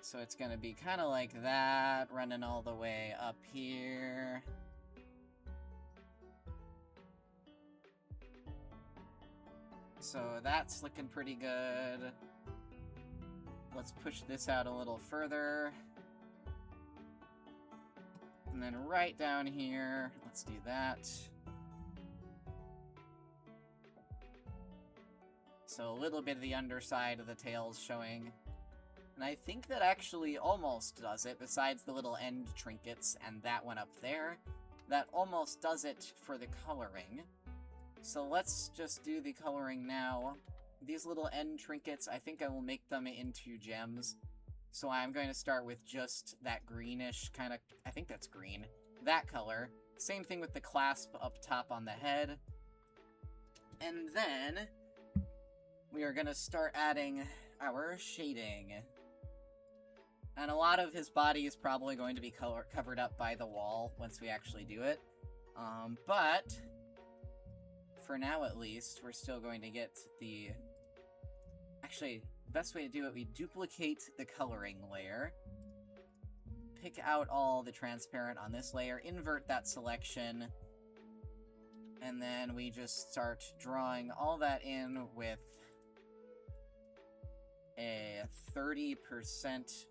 So it's gonna be kind of like that, running all the way up here. So that's looking pretty good. Let's push this out a little further. And then right down here, let's do that. So a little bit of the underside of the tail's showing. And I think that actually almost does it, besides the little end trinkets and that one up there. That almost does it for the coloring. So let's just do the coloring now. These little end trinkets, I think I will make them into gems. So I'm going to start with just that greenish kind of, I think that's green, that color. Same thing with the clasp up top on the head. And then we are going to start adding our shading. And a lot of his body is probably going to be covered up by the wall once we actually do it. But for now at least, we're still going to get the... Actually, the best way to do it, we duplicate the coloring layer, pick out all the transparent on this layer, invert that selection, and then we just start drawing all that in with a 30%,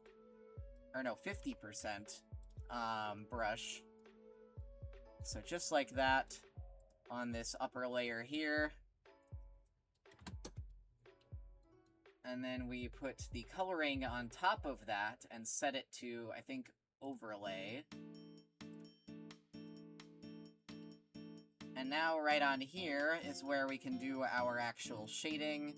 or no, 50% brush. So just like that on this upper layer here. And then we put the coloring on top of that and set it to, I think, overlay. And now right on here is where we can do our actual shading.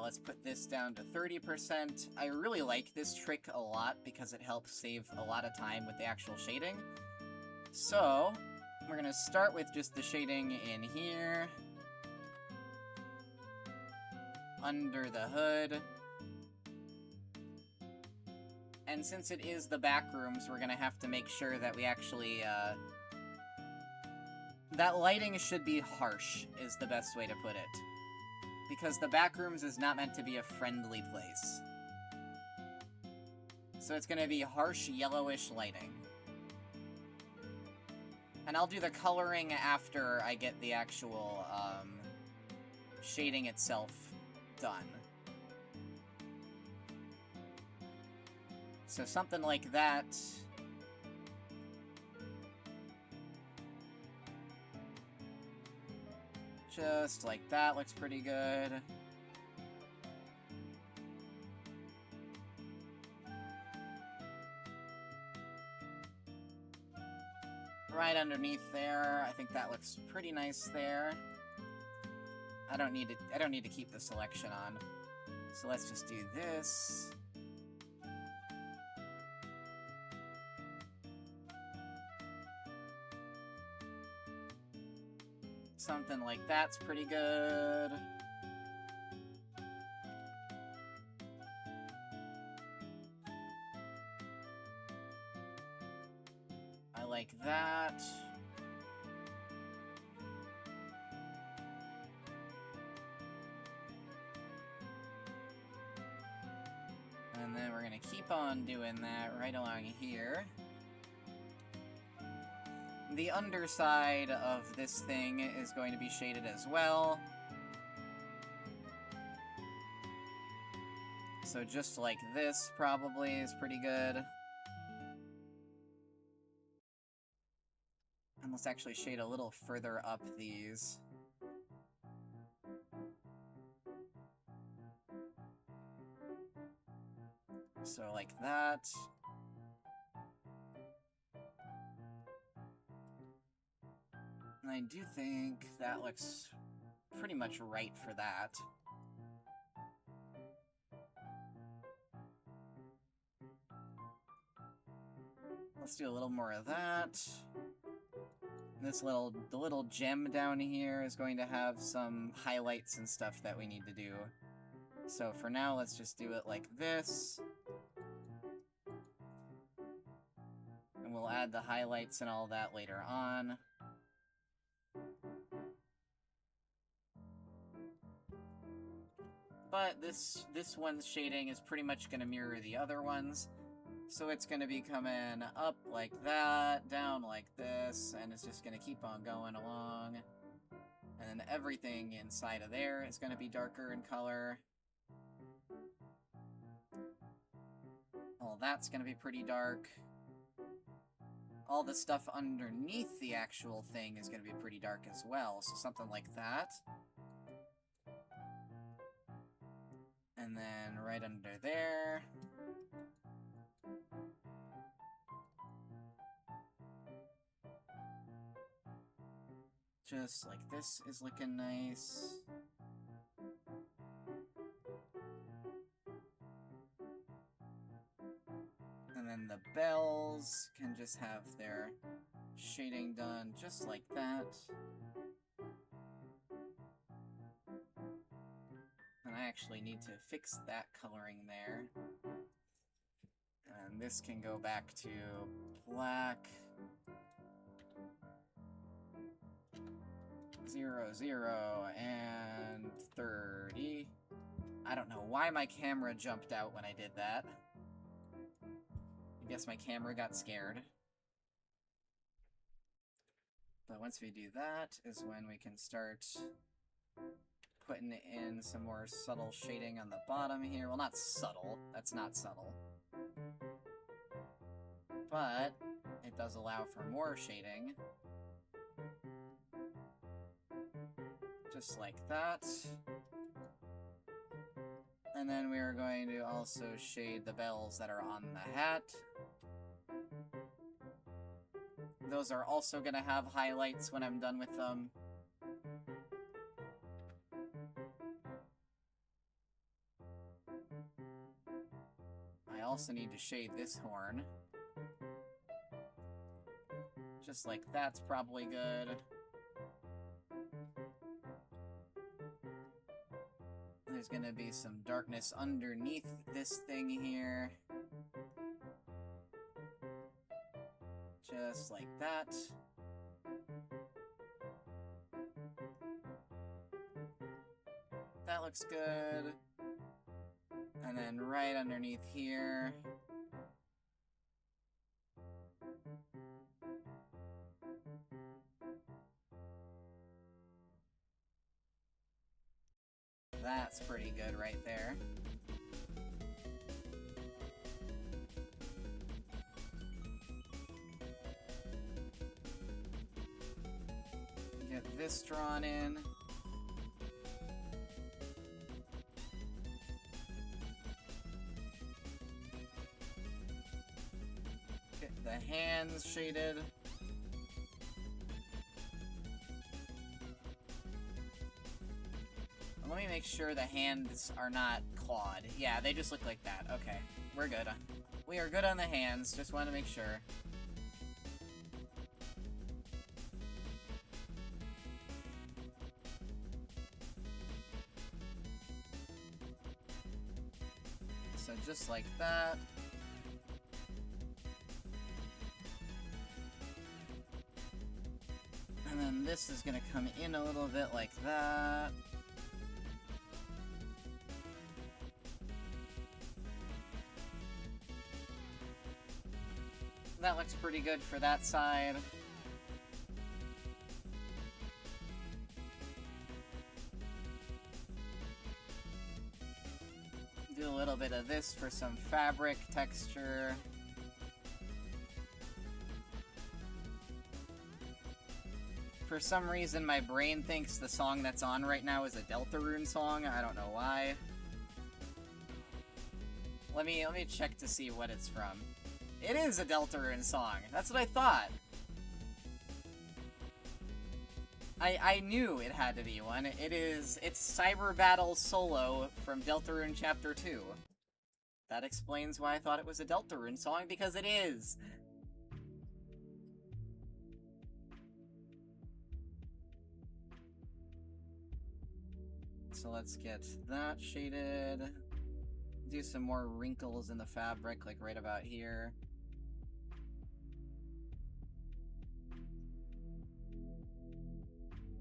Let's put this down to 30%. I really like this trick a lot because it helps save a lot of time with the actual shading. So, we're gonna start with just the shading in here. Under the hood. And since it is the back rooms, we're gonna have to make sure that we actually, that lighting should be harsh, is the best way to put it. Because the back rooms is not meant to be a friendly place. So it's gonna be harsh yellowish lighting. And I'll do the coloring after I get the actual, shading itself done. So something like that. Just like that looks pretty good. Right underneath there, I think that looks pretty nice there. I don't need to keep the selection on. So let's just do this. Something like that's pretty good. I like that. And then we're gonna keep on doing that right along here. The underside of this thing is going to be shaded as well. So just like this probably is pretty good. And let's actually shade a little further up these. So like that. And I do think that looks pretty much right for that. Let's do a little more of that. This the little gem down here is going to have some highlights and stuff that we need to do. So for now, let's just do it like this. And we'll add the highlights and all that later on. But this one's shading is pretty much going to mirror the other ones. So it's going to be coming up like that, down like this, and it's just going to keep on going along. And then everything inside of there is going to be darker in color. All that's going to be pretty dark. All the stuff underneath the actual thing is going to be pretty dark as well, so something like that. then right under there. Just like this is looking nice. And then the bells can just have their shading done just like that. And I actually need to fix that coloring there. And this can go back to black. 0, 0, and 30. I don't know why my camera jumped out when I did that. I guess my camera got scared. But once we do that is when we can start putting in some more subtle shading on the bottom here. Well, not subtle. That's not subtle. But it does allow for more shading. Just like that. And then we are going to also shade the bells that are on the hat. Those are also going to have highlights when I'm done with them. I also need to shade this horn. Just like that's probably good. There's gonna be some darkness underneath this thing here. Just like that. That looks good. And then right underneath here. That's pretty good right there. Get this drawn in. Get the hands shaded. Let me make sure the hands are not clawed. Yeah, they just look like that. Okay, we're good. We are good on the hands, just want to make sure. So just like that. And then this is gonna come in a little bit like that. That looks pretty good for that side. Do a little bit of this for some fabric texture. For some reason, my brain thinks the song that's on right now is a Deltarune song. I don't know why. Let me check to see what it's from. It is a Deltarune song. That's what I thought. I knew it had to be one. It's Cyber Battle Solo from Deltarune Chapter 2. That explains why I thought it was a Deltarune song, because it is! So let's get that shaded. Do some more wrinkles in the fabric, like right about here.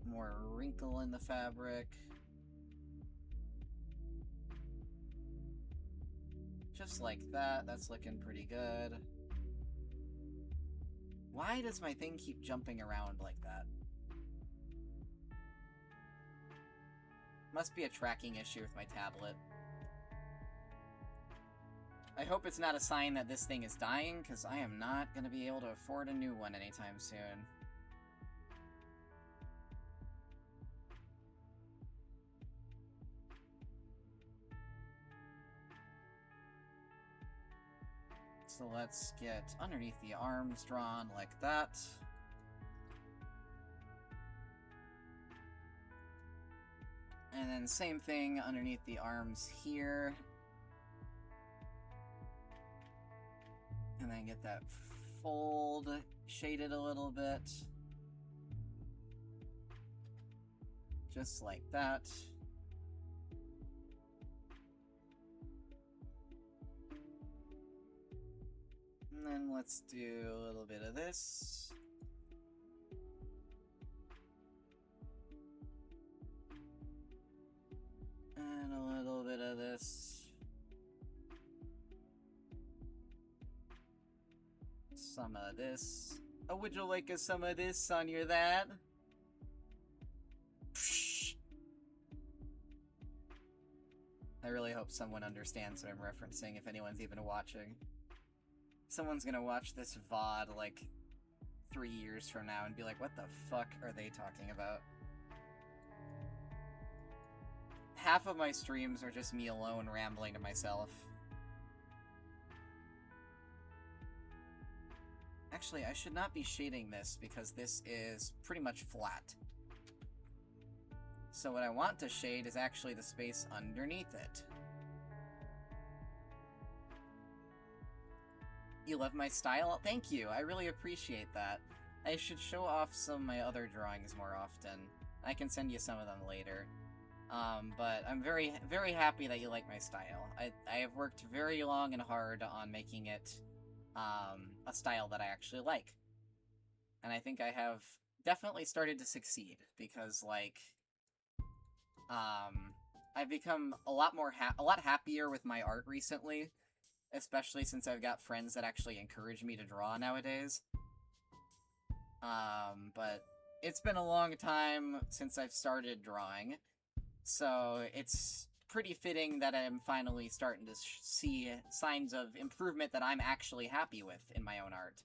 More wrinkle in the fabric. Just like that. That's looking pretty good. Why does my thing keep jumping around like that? Must be a tracking issue with my tablet. I hope it's not a sign that this thing is dying, because I am not going to be able to afford a new one anytime soon. So let's get underneath the arms drawn like that. And then same thing underneath the arms here. And then get that fold shaded a little bit. Just like that. And then let's do a little bit of this. And a little bit of this. Some of this. Oh, would you like some of this on your that? Psh. I really hope someone understands what I'm referencing, if anyone's even watching. Someone's gonna watch this VOD, like, 3 years from now and be like, what the fuck are they talking about? Half of my streams are just me alone rambling to myself. Actually, I should not be shading this because this is pretty much flat. So what I want to shade is actually the space underneath it. You love my style? Thank you, I really appreciate that. I should show off some of my other drawings more often. I can send you some of them later. But I'm very, very happy that you like my style. I have worked very long and hard on making it a style that I actually like. And I think I have definitely started to succeed, because, like, I've become a lot happier with my art recently, especially since I've got friends that actually encourage me to draw nowadays. But it's been a long time since I've started drawing, so it's pretty fitting that I'm finally starting to see signs of improvement that I'm actually happy with in my own art.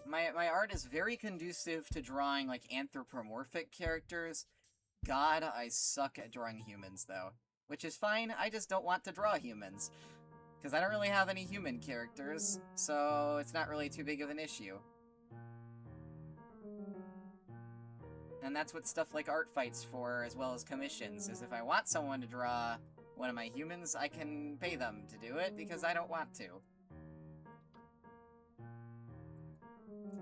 My art is very conducive to drawing, like, anthropomorphic characters. God, I suck at drawing humans, though. Which is fine, I just don't want to draw humans. Because I don't really have any human characters, so it's not really too big of an issue. And that's what stuff like ARTFIGHT's for, as well as commissions, is if I want someone to draw one of my humans, I can pay them to do it, because I don't want to.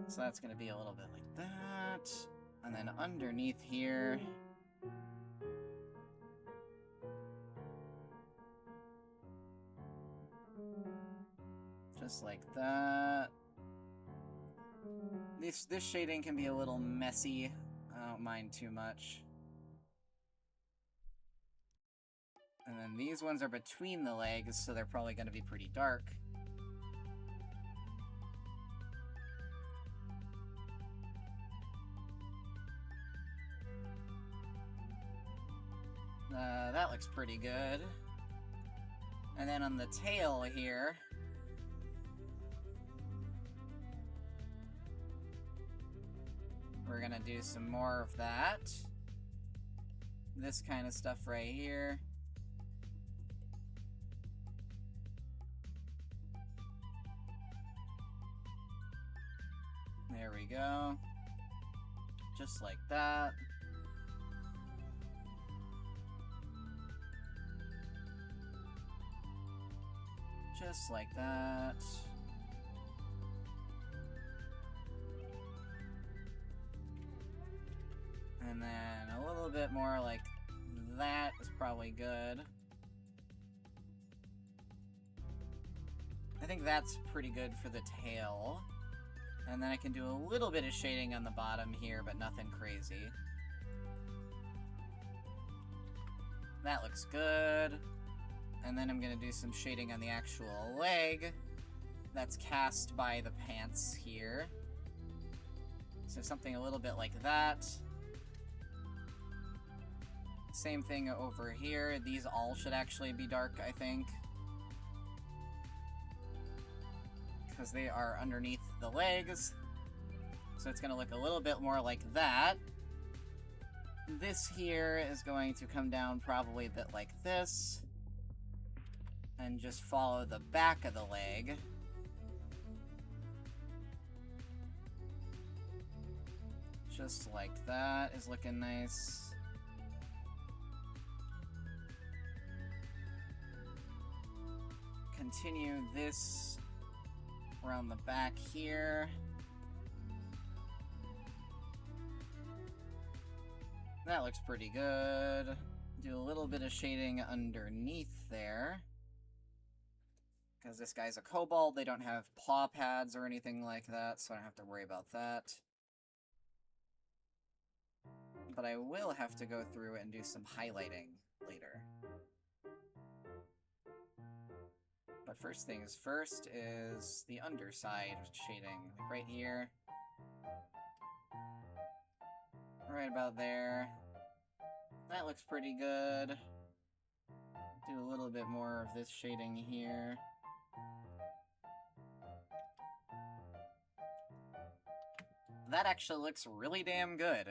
So that's gonna be a little bit like that. And then underneath here... just like that. This shading can be a little messy. I don't mind too much. And then these ones are between the legs, so they're probably going to be pretty dark. That looks pretty good. And then on the tail here... we're gonna do some more of that. This kind of stuff right here. There we go. Just like that. Just like that. And then a little bit more like that is probably good. I think that's pretty good for the tail. And then I can do a little bit of shading on the bottom here, but nothing crazy. That looks good. And then I'm gonna do some shading on the actual leg. That's cast by the pants here. So something a little bit like that. Same thing over here. These all should actually be dark, I think. Because they are underneath the legs. So it's going to look a little bit more like that. this here is going to come down probably a bit like this. And just follow the back of the leg. Just like that is looking nice. Continue this around the back here. That looks pretty good. Do a little bit of shading underneath there. Because this guy's a kobold, they don't have paw pads or anything like that, so I don't have to worry about that. But I will have to go through and do some highlighting later. But first things first is the underside shading, like right here. Right about there. That looks pretty good. Do a little bit more of this shading here. That actually looks really damn good.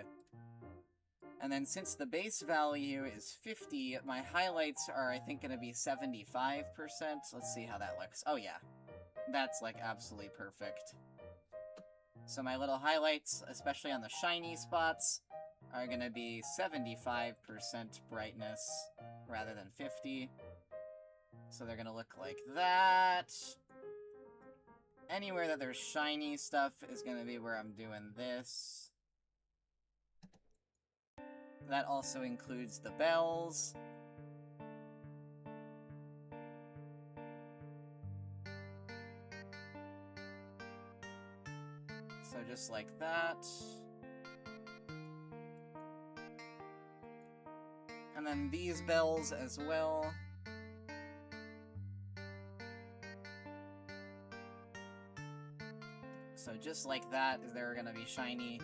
And then since the base value is 50, my highlights are, I think, going to be 75%. Let's see how that looks. Oh yeah, that's like absolutely perfect. So my little highlights, especially on the shiny spots, are going to be 75% brightness rather than 50. So they're going to look like that. Anywhere that there's shiny stuff is going to be where I'm doing this. That also includes the bells. So just like that. And then these bells as well. So just like that, they're gonna be shiny.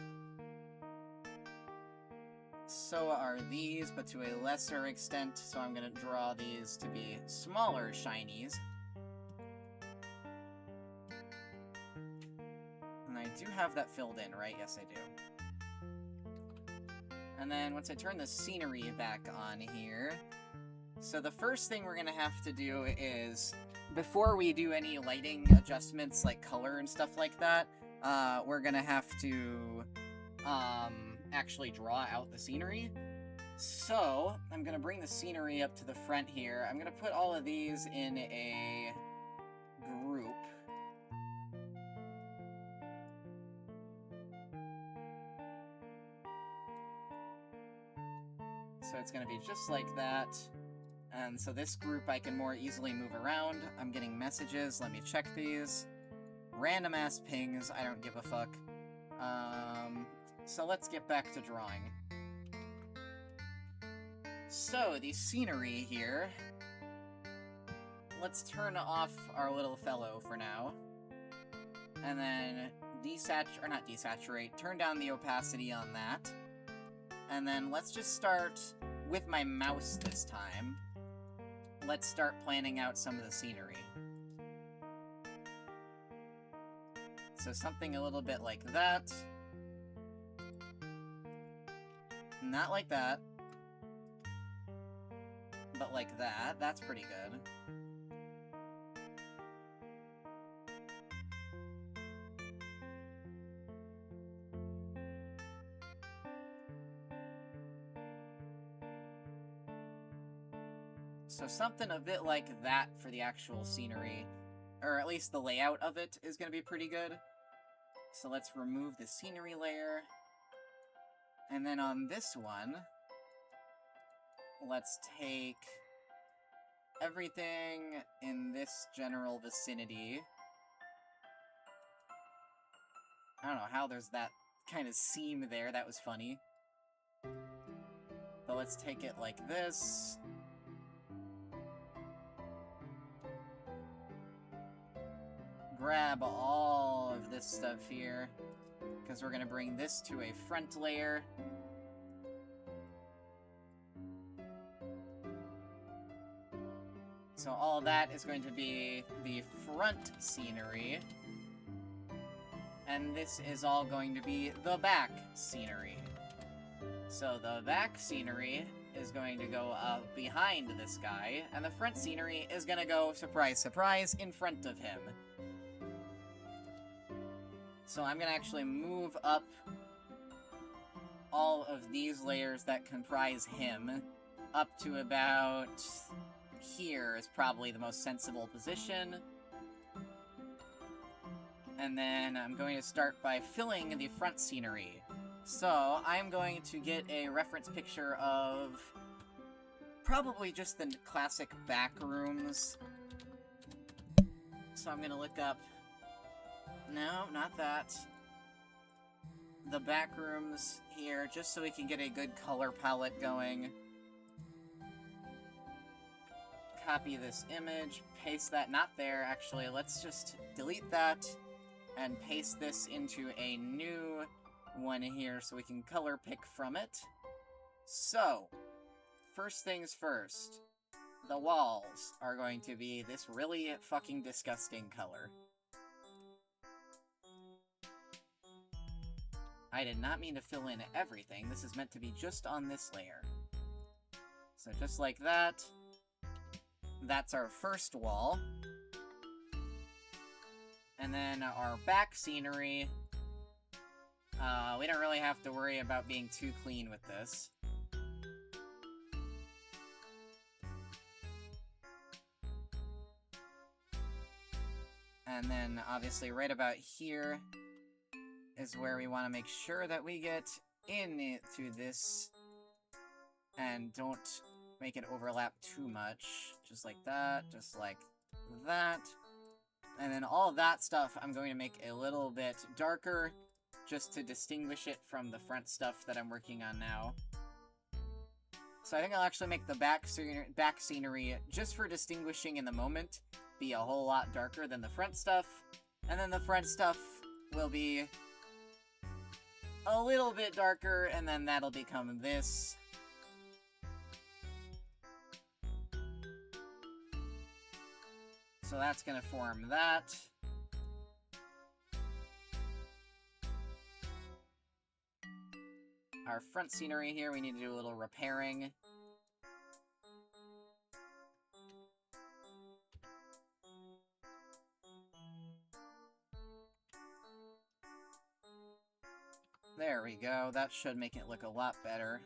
So are these, but to a lesser extent, so I'm gonna draw these to be smaller shinies. And I do have that filled in, right? Yes, I do. And then once I turn the scenery back on here, so the first thing we're gonna have to do is, before we do any lighting adjustments like color and stuff like that, we're gonna have to actually draw out the scenery. So I'm gonna bring the scenery up to the front here. I'm gonna put all of these in a group. So it's gonna be just like that. And so this group I can more easily move around. I'm getting messages, let me check these. Random ass pings, I don't give a fuck. So let's get back to drawing. So, the scenery here. Let's turn off our little fellow for now. And then not desaturate, turn down the opacity on that. And then let's just start with my mouse this time. Let's start planning out some of the scenery. So something a little bit like that. Not like that. But like that. That's pretty good. So something a bit like that for the actual scenery. Or at least the layout of it is going to be pretty good. So let's remove the scenery layer. And then on this one, let's take everything in this general vicinity. I don't know how there's that kind of seam there. That was funny. But let's take it like this. Grab all of this stuff here, because we're going to bring this to a front layer. So all that is going to be the front scenery. And this is all going to be the back scenery. So the back scenery is going to go up behind this guy, and the front scenery is going to go, surprise, surprise, in front of him. So I'm going to actually move up all of these layers that comprise him up to about here is probably the most sensible position. And then I'm going to start by filling the front scenery. So I'm going to get a reference picture of probably just the classic back rooms. So I'm going to look up... No, not that. The back rooms here, just so we can get a good color palette going. Copy this image, paste that, not there, actually, let's just delete that, and paste this into a new one here so we can color pick from it. So, first things first, the walls are going to be this really fucking disgusting color. I did not mean to fill in everything, this is meant to be just on this layer. So just like that. That's our first wall. And then our back scenery, we don't really have to worry about being too clean with this. And then, obviously, right about here is where we want to make sure that we get into this and don't make it overlap too much. Just like that, just like that. And then all of that stuff I'm going to make a little bit darker, just to distinguish it from the front stuff that I'm working on now. So I think I'll actually make the back scenery, just for distinguishing in the moment, be a whole lot darker than the front stuff. And then the front stuff will be a little bit darker, and then that'll become this. So that's going to form that. Our front scenery here, we need to do a little repairing. There we go. That should make it look a lot better.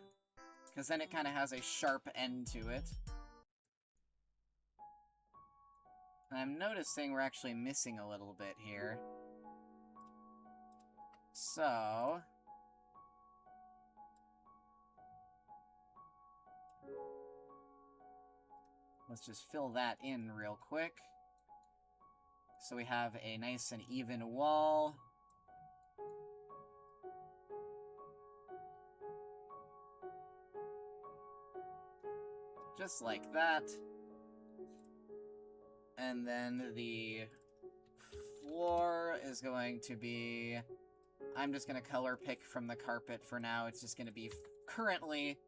Because then it kind of has a sharp end to it. I'm noticing we're actually missing a little bit here. So... let's just fill that in real quick. So we have a nice and even wall. Just like that. And then the floor is going to be... I'm just going to color pick from the carpet for now. It's just going to be currently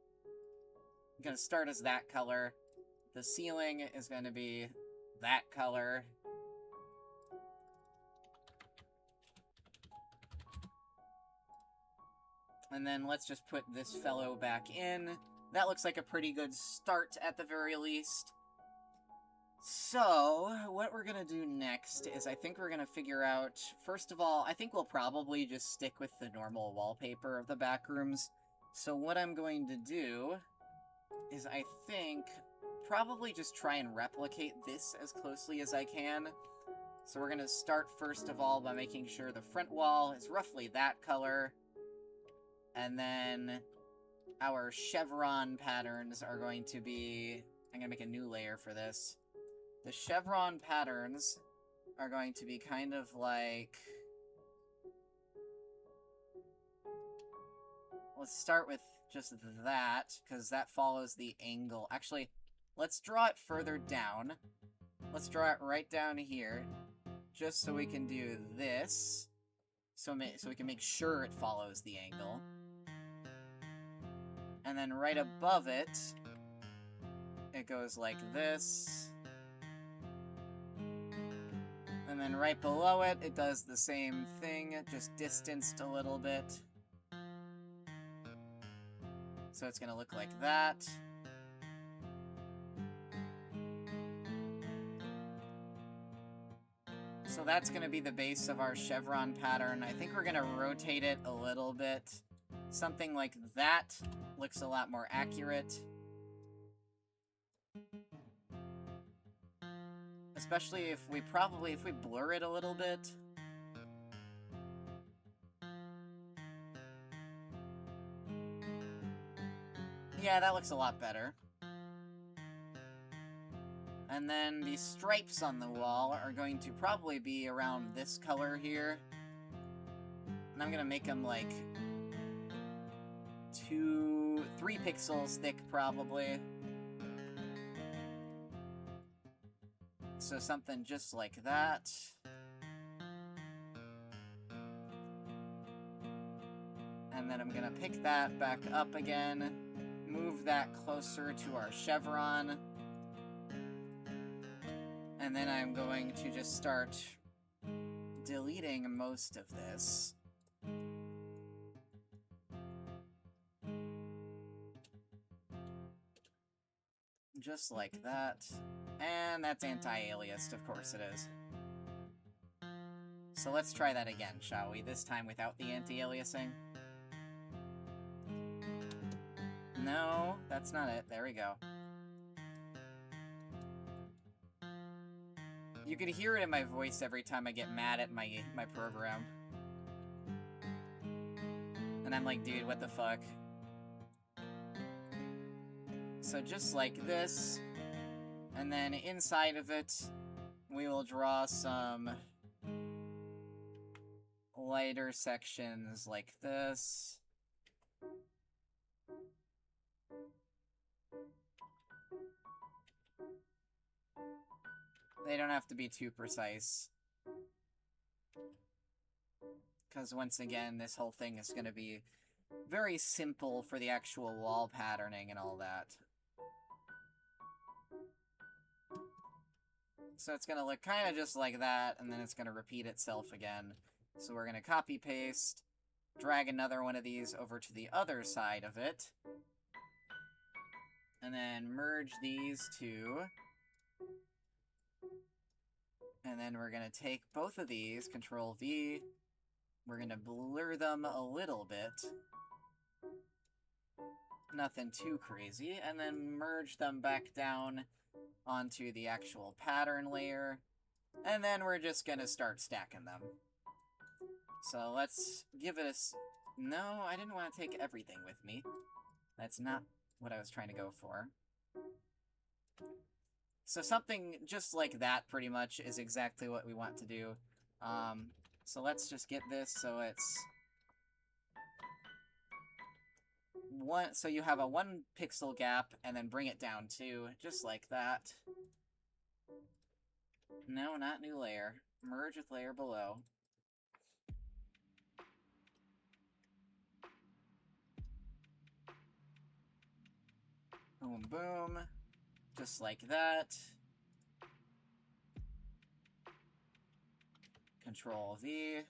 going to start as that color. The ceiling is going to be that color. And then let's just put this fellow back in. That looks like a pretty good start at the very least. So, what we're gonna do next is I think we're gonna figure out, first of all, I think we'll probably just stick with the normal wallpaper of the back rooms. So what I'm going to do is I think probably just try and replicate this as closely as I can. So we're gonna start first of all by making sure the front wall is roughly that color. And then our chevron patterns are going to be... I'm gonna make a new layer for this. The chevron patterns are going to be kind of like... let's start with just that, because that follows the angle. Actually, let's draw it further down. Let's draw it right down here, just so we can do this. So we can make sure it follows the angle. And then right above it, it goes like this. And then right below it, it does the same thing, just distanced a little bit. So it's gonna look like that. So that's gonna be the base of our chevron pattern. I think we're gonna rotate it a little bit. Something like that looks a lot more accurate. Especially if we blur it a little bit. Yeah, that looks a lot better. And then the stripes on the wall are going to probably be around this color here. And I'm gonna make them like 3 pixels thick, probably. So something just like that. And then I'm gonna pick that back up again, move that closer to our chevron. And then I'm going to just start deleting most of this. Just like that. And that's anti-aliased, of course it is. So let's try that again, shall we? This time without the anti-aliasing. No, that's not it. There we go. You can hear it in my voice every time I get mad at my program. And I'm like, dude, what the fuck? So just like this, and then inside of it, we will draw some lighter sections like this. They don't have to be too precise. Because once again, this whole thing is going to be very simple for the actual wall patterning and all that. So it's going to look kind of just like that, and then it's going to repeat itself again. So we're going to copy-paste, drag another one of these over to the other side of it, and then merge these two. And then we're going to take both of these, Control-V, we're going to blur them a little bit. Nothing too crazy. And then merge them back down onto the actual pattern layer. And then we're just going to start stacking them. So let's give it a... No, I didn't want to take everything with me. That's not what I was trying to go for. So something just like that, pretty much, is exactly what we want to do. So let's just get this so it's... So you have a 1 pixel gap, and then bring it down 2, just like that. No, not new layer. Merge with layer below. Boom, boom. Just like that. Control-V.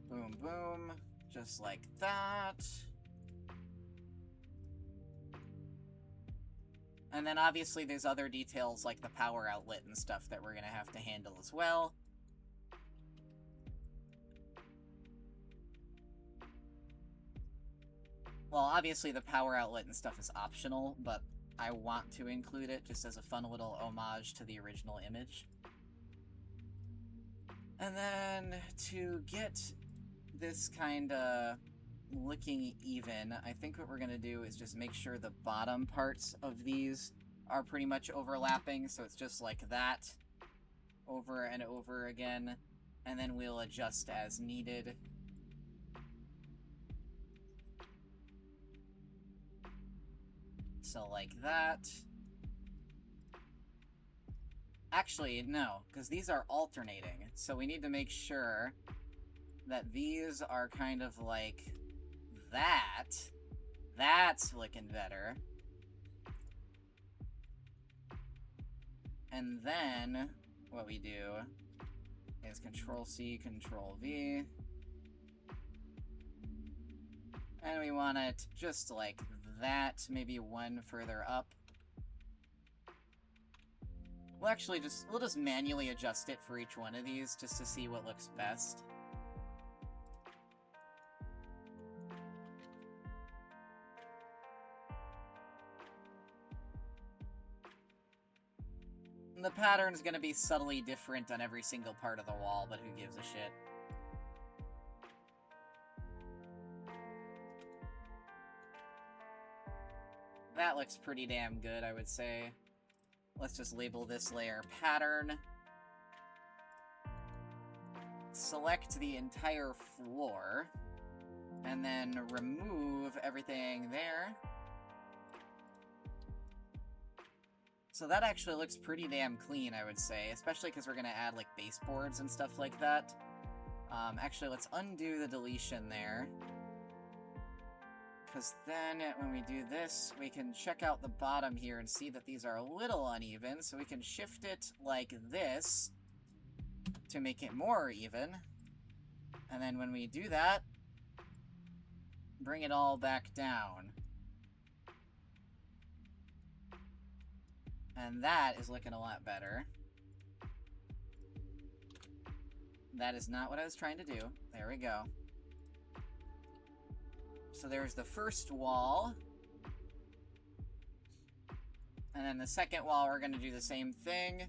Boom, boom. Just like that. And then obviously there's other details like the power outlet and stuff that we're going to have to handle as well. Well, obviously the power outlet and stuff is optional, but I want to include it just as a fun little homage to the original image. And then to get this kind of looking even, I think what we're going to do is just make sure the bottom parts of these are pretty much overlapping, so it's just like that over and over again, and then we'll adjust as needed. So like that. Actually, no, because these are alternating, so we need to make sure that these are kind of like that. That's looking better. And then what we do is Control-C, Control-V. And we want it just like that, maybe one further up. We'll just manually adjust it for each one of these just to see what looks best. The pattern's gonna be subtly different on every single part of the wall, but who gives a shit? That looks pretty damn good, I would say. Let's just label this layer pattern. Select the entire floor, and then remove everything there. So that actually looks pretty damn clean, I would say, especially because we're going to add, like, baseboards and stuff like that. Actually, let's undo the deletion there. Because then, when we do this, we can check out the bottom here and see that these are a little uneven, so we can shift it like this to make it more even. And then when we do that, bring it all back down. And that is looking a lot better. That is not what I was trying to do. There we go. So there's the first wall. And then the second wall, we're going to do the same thing.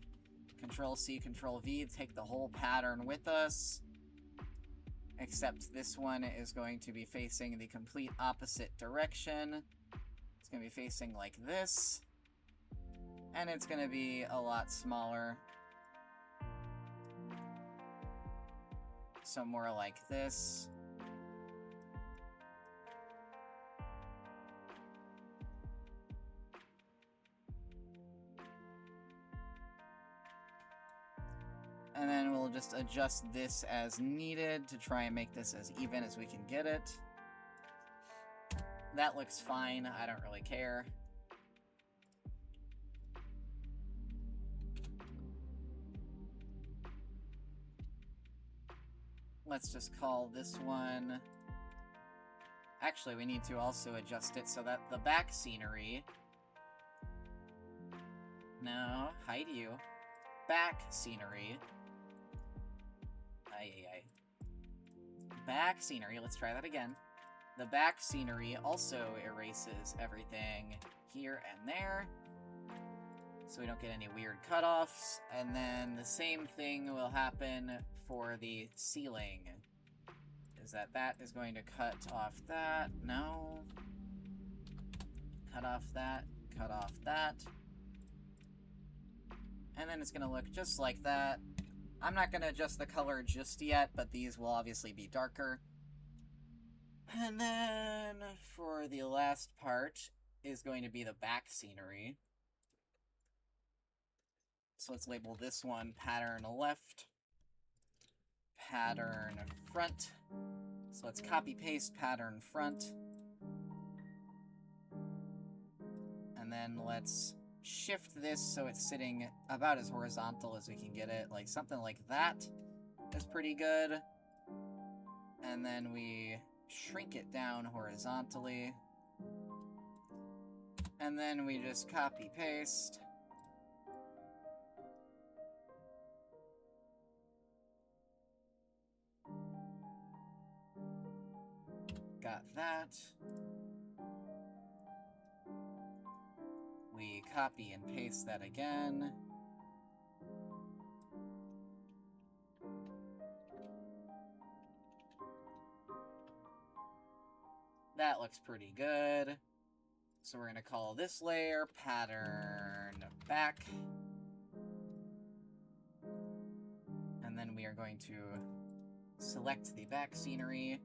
Control-C, Control-V, take the whole pattern with us. Except this one is going to be facing the complete opposite direction. It's going to be facing like this. And it's going to be a lot smaller. So more like this. And then we'll just adjust this as needed to try and make this as even as we can get it. That looks fine. I don't really care. Let's just call this one... Actually, we need to also adjust it so that the back scenery... No, hide you. Back scenery. Back scenery, let's try that again. The back scenery also erases everything here and there, so we don't get any weird cutoffs. And then the same thing will happen for the ceiling. Is that is going to cut off that? No. Cut off that. Cut off that. And then it's going to look just like that. I'm not going to adjust the color just yet, but these will obviously be darker. And then for the last part is going to be the back scenery. So let's label this one pattern left, pattern front. So let's copy paste pattern front. And then let's shift this so it's sitting about as horizontal as we can get it. Like something like that is pretty good. And then we shrink it down horizontally. And then we just copy paste. Got that. We copy and paste that again. That looks pretty good. So we're going to call this layer pattern back. And then we are going to select the back scenery.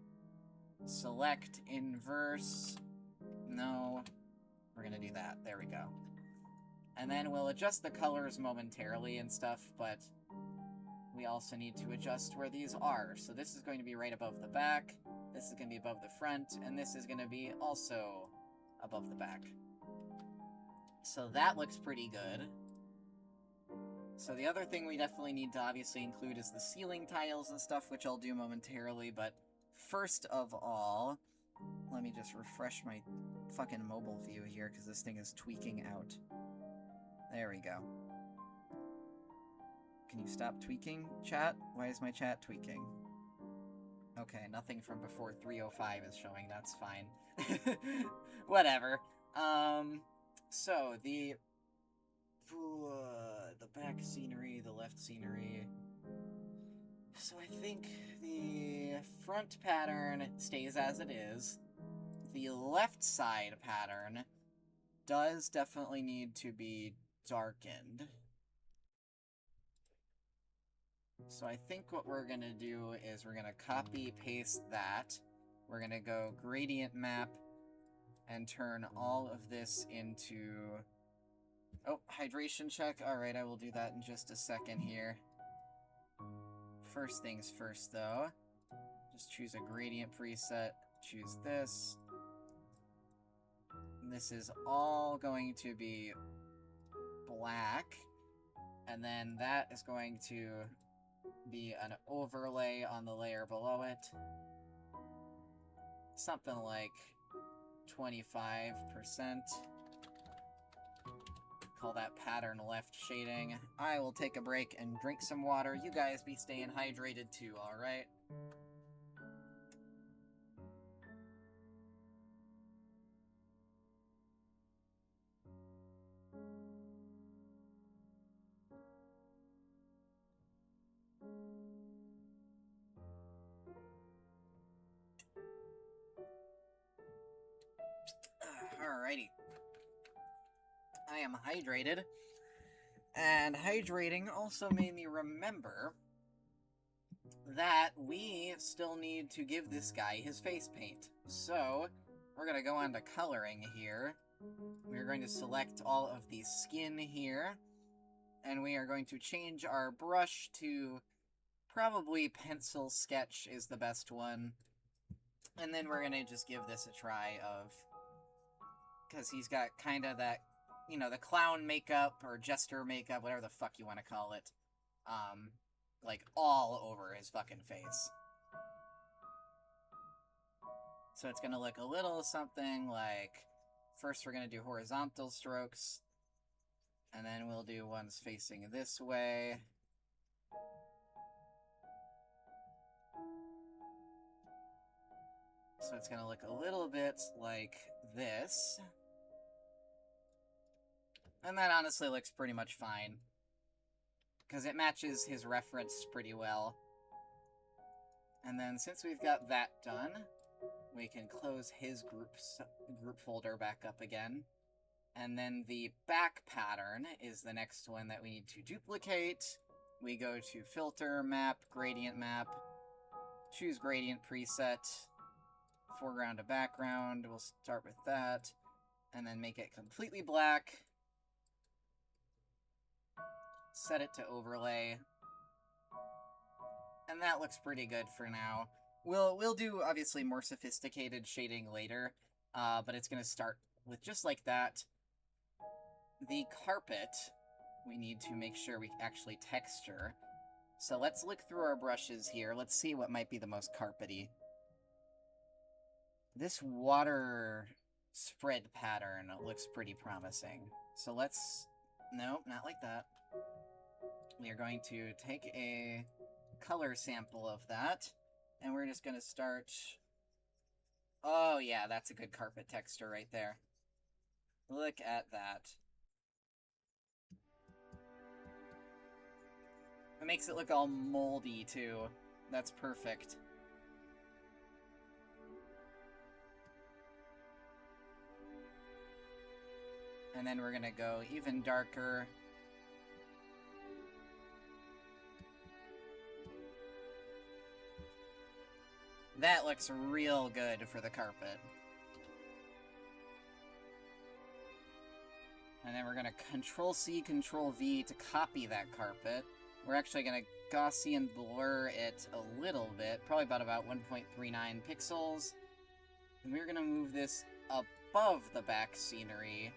Select inverse. No. We're going to do that. There we go. And then we'll adjust the colors momentarily and stuff, but we also need to adjust where these are. So this is going to be right above the back, this is going to be above the front, and this is going to be also above the back. So that looks pretty good. So the other thing we definitely need to obviously include is the ceiling tiles and stuff, which I'll do momentarily, but first of all, Let me just refresh my fucking mobile view here, because this thing is tweaking out. There we go. Can you stop tweaking, chat? Why is my chat tweaking? Okay, nothing from before 3:05 is showing, that's fine. Whatever. So, the back scenery, the left scenery... So I think the front pattern stays as it is. The left side pattern does definitely need to be darkened. So I think what we're going to do is we're going to copy paste that. We're going to go gradient map and turn all of this into... Oh, hydration check. Alright, I will do that in just a second here. First things first, though. Just choose a gradient preset. Choose this. This is all going to be black. And then that is going to be an overlay on the layer below it. Something like 25%. Call that pattern left shading. I will take a break and drink some water. You guys be staying hydrated too, alright? Alrighty. I am hydrated. And hydrating also made me remember that we still need to give this guy his face paint. So, we're going to go on to coloring here. We're going to select all of the skin here. And we are going to change our brush to probably pencil sketch is the best one. And then we're going to just give this a try of... Because he's got kind of that, you know, the clown makeup or jester makeup, whatever the fuck you want to call it. Like, all over his fucking face. So it's going to look a little something like... First we're going to do horizontal strokes. And then we'll do ones facing this way. So it's going to look a little bit like this. And that honestly looks pretty much fine. Because it matches his reference pretty well. And then since we've got that done, we can close his group folder back up again. And then the back pattern is the next one that we need to duplicate. We go to Filter, Map, Gradient Map, choose Gradient Preset, foreground to background, we'll start with that, and then make it completely black. Set it to overlay. And that looks pretty good for now. We'll do, obviously, more sophisticated shading later, but it's going to start with just like that. The carpet, we need to make sure we actually texture. So let's look through our brushes here. Let's see what might be the most carpety. This water spread pattern looks pretty promising. So let's... No, not like that. We are going to take a color sample of that, and we're just going to start... Oh yeah, that's a good carpet texture right there. Look at that. It makes it look all moldy, too. That's perfect. And then we're gonna go even darker. That looks real good for the carpet. And then we're gonna Control-C, Control-V to copy that carpet. We're actually gonna Gaussian blur it a little bit, probably about 1.39 pixels. And we're gonna move this above the back scenery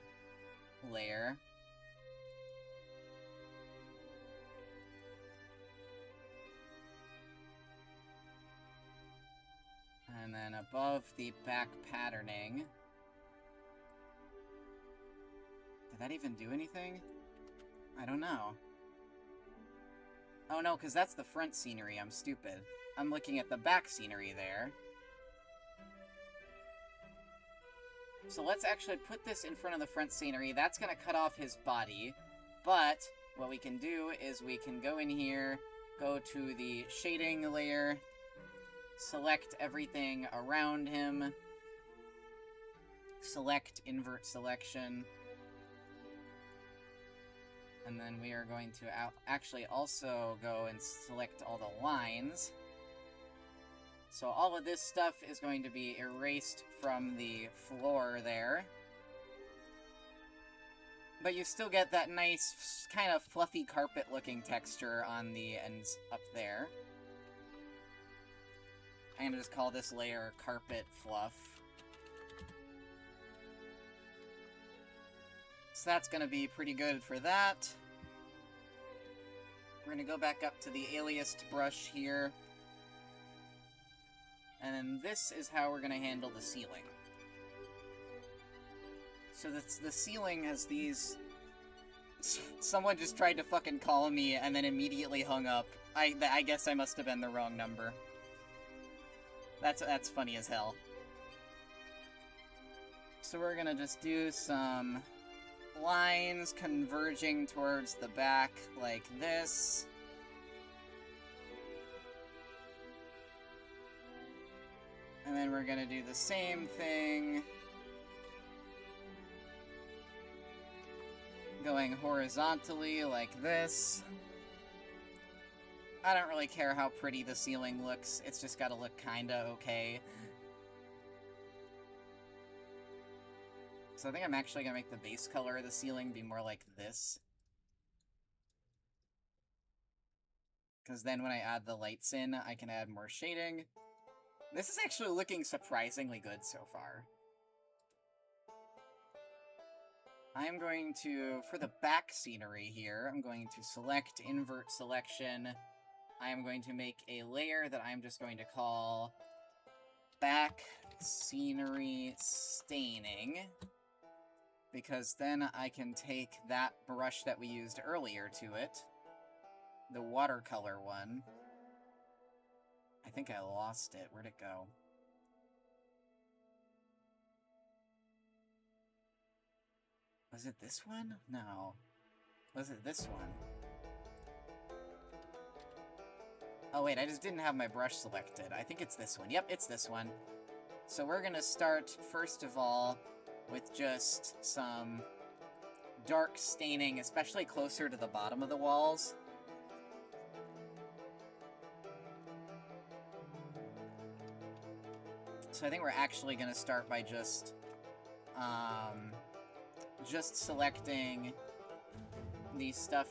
layer. And And then above the back patterning... Did that even do anything? I don't know. Oh no, because that's the front scenery, I'm stupid. I'm looking at the back scenery there. So let's actually put this in front of the front scenery. That's going to cut off his body. But what we can do is we can go in here, go to the shading layer, select everything around him, select invert selection, and then we are going to actually also go and select all the lines. So all of this stuff is going to be erased from the floor there. But you still get that nice, kind of fluffy carpet-looking texture on the ends up there. I'm gonna just call this layer Carpet Fluff. So that's gonna be pretty good for that. We're gonna go back up to the aliased brush here. And then this is how we're gonna handle the ceiling. So the ceiling has these... Someone just tried to fucking call me and then immediately hung up. I guess I must have been the wrong number. That's funny as hell. So we're gonna just do some lines converging towards the back like this. And then we're gonna do the same thing going horizontally like this. I don't really care how pretty the ceiling looks, it's just gotta look kinda okay. So I think I'm actually gonna make the base color of the ceiling be more like this. Because then when I add the lights in, I can add more shading. This is actually looking surprisingly good so far. I'm going to, for the back scenery here, I'm going to select invert selection. I am going to make a layer that I'm just going to call back scenery staining. Because then I can take that brush that we used earlier to it, the watercolor one. I think I lost it. Where'd it go? Was it this one? No. Was it this one? Oh wait, I just didn't have my brush selected. I think it's this one. Yep, it's this one. So we're gonna start, first of all, with just some dark staining, especially closer to the bottom of the walls. So I think we're actually going to start by just selecting the stuff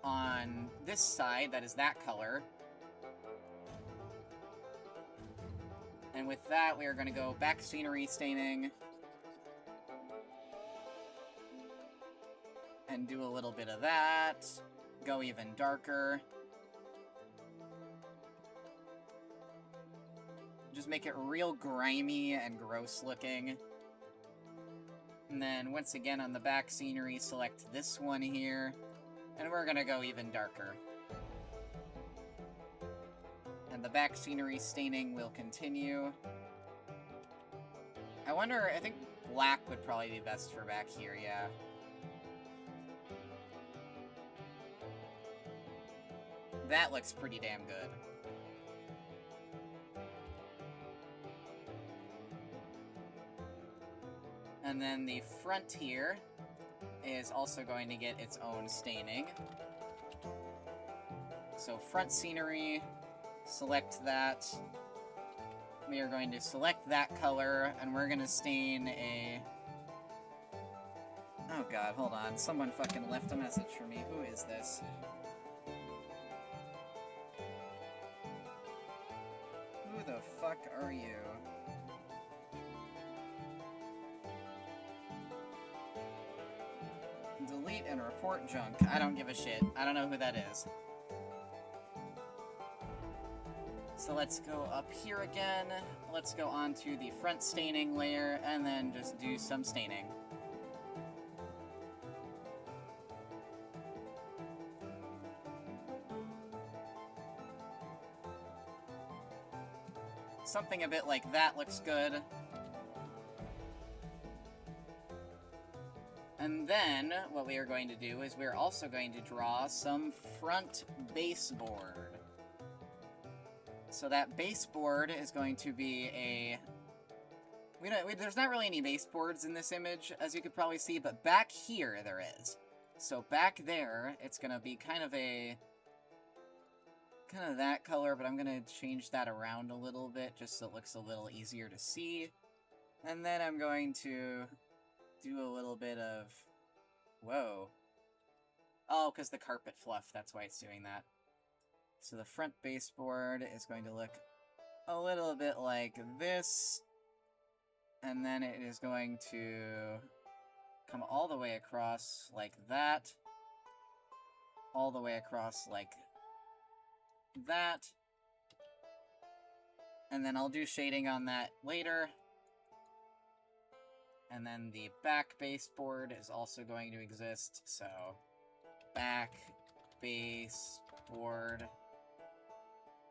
on this side that is that color. And with that, we are going to go back scenery staining. And do a little bit of that. Go even darker. Just make it real grimy and gross looking. And then once again on the back scenery, select this one here. And we're gonna go even darker. And the back scenery staining will continue. I think black would probably be best for back here, yeah. That looks pretty damn good. And then the front here is also going to get its own staining. So front scenery, select that. We are going to select that color, and we're going to stain a... Oh god, hold on. Someone fucking left a message for me. Who is this? Who the fuck are you? Delete and report junk. I don't give a shit. I don't know who that is. So let's go up here again. Let's go onto the front staining layer and then just do some staining. Something a bit like that looks good. And then, what we are going to do is we're also going to draw some front baseboard. So that baseboard is going to be a... there's not really any baseboards in this image, as you could probably see, but back here there is. So back there, it's going to be kind of that color, but I'm going to change that around a little bit just so it looks a little easier to see. And then I'm going to do a little bit of... Whoa. Oh, because the carpet fluff, that's why it's doing that. So the front baseboard is going to look a little bit like this. And then it is going to come all the way across like that. All the way across like that. And then I'll do shading on that later. And then the back baseboard is also going to exist, so back baseboard.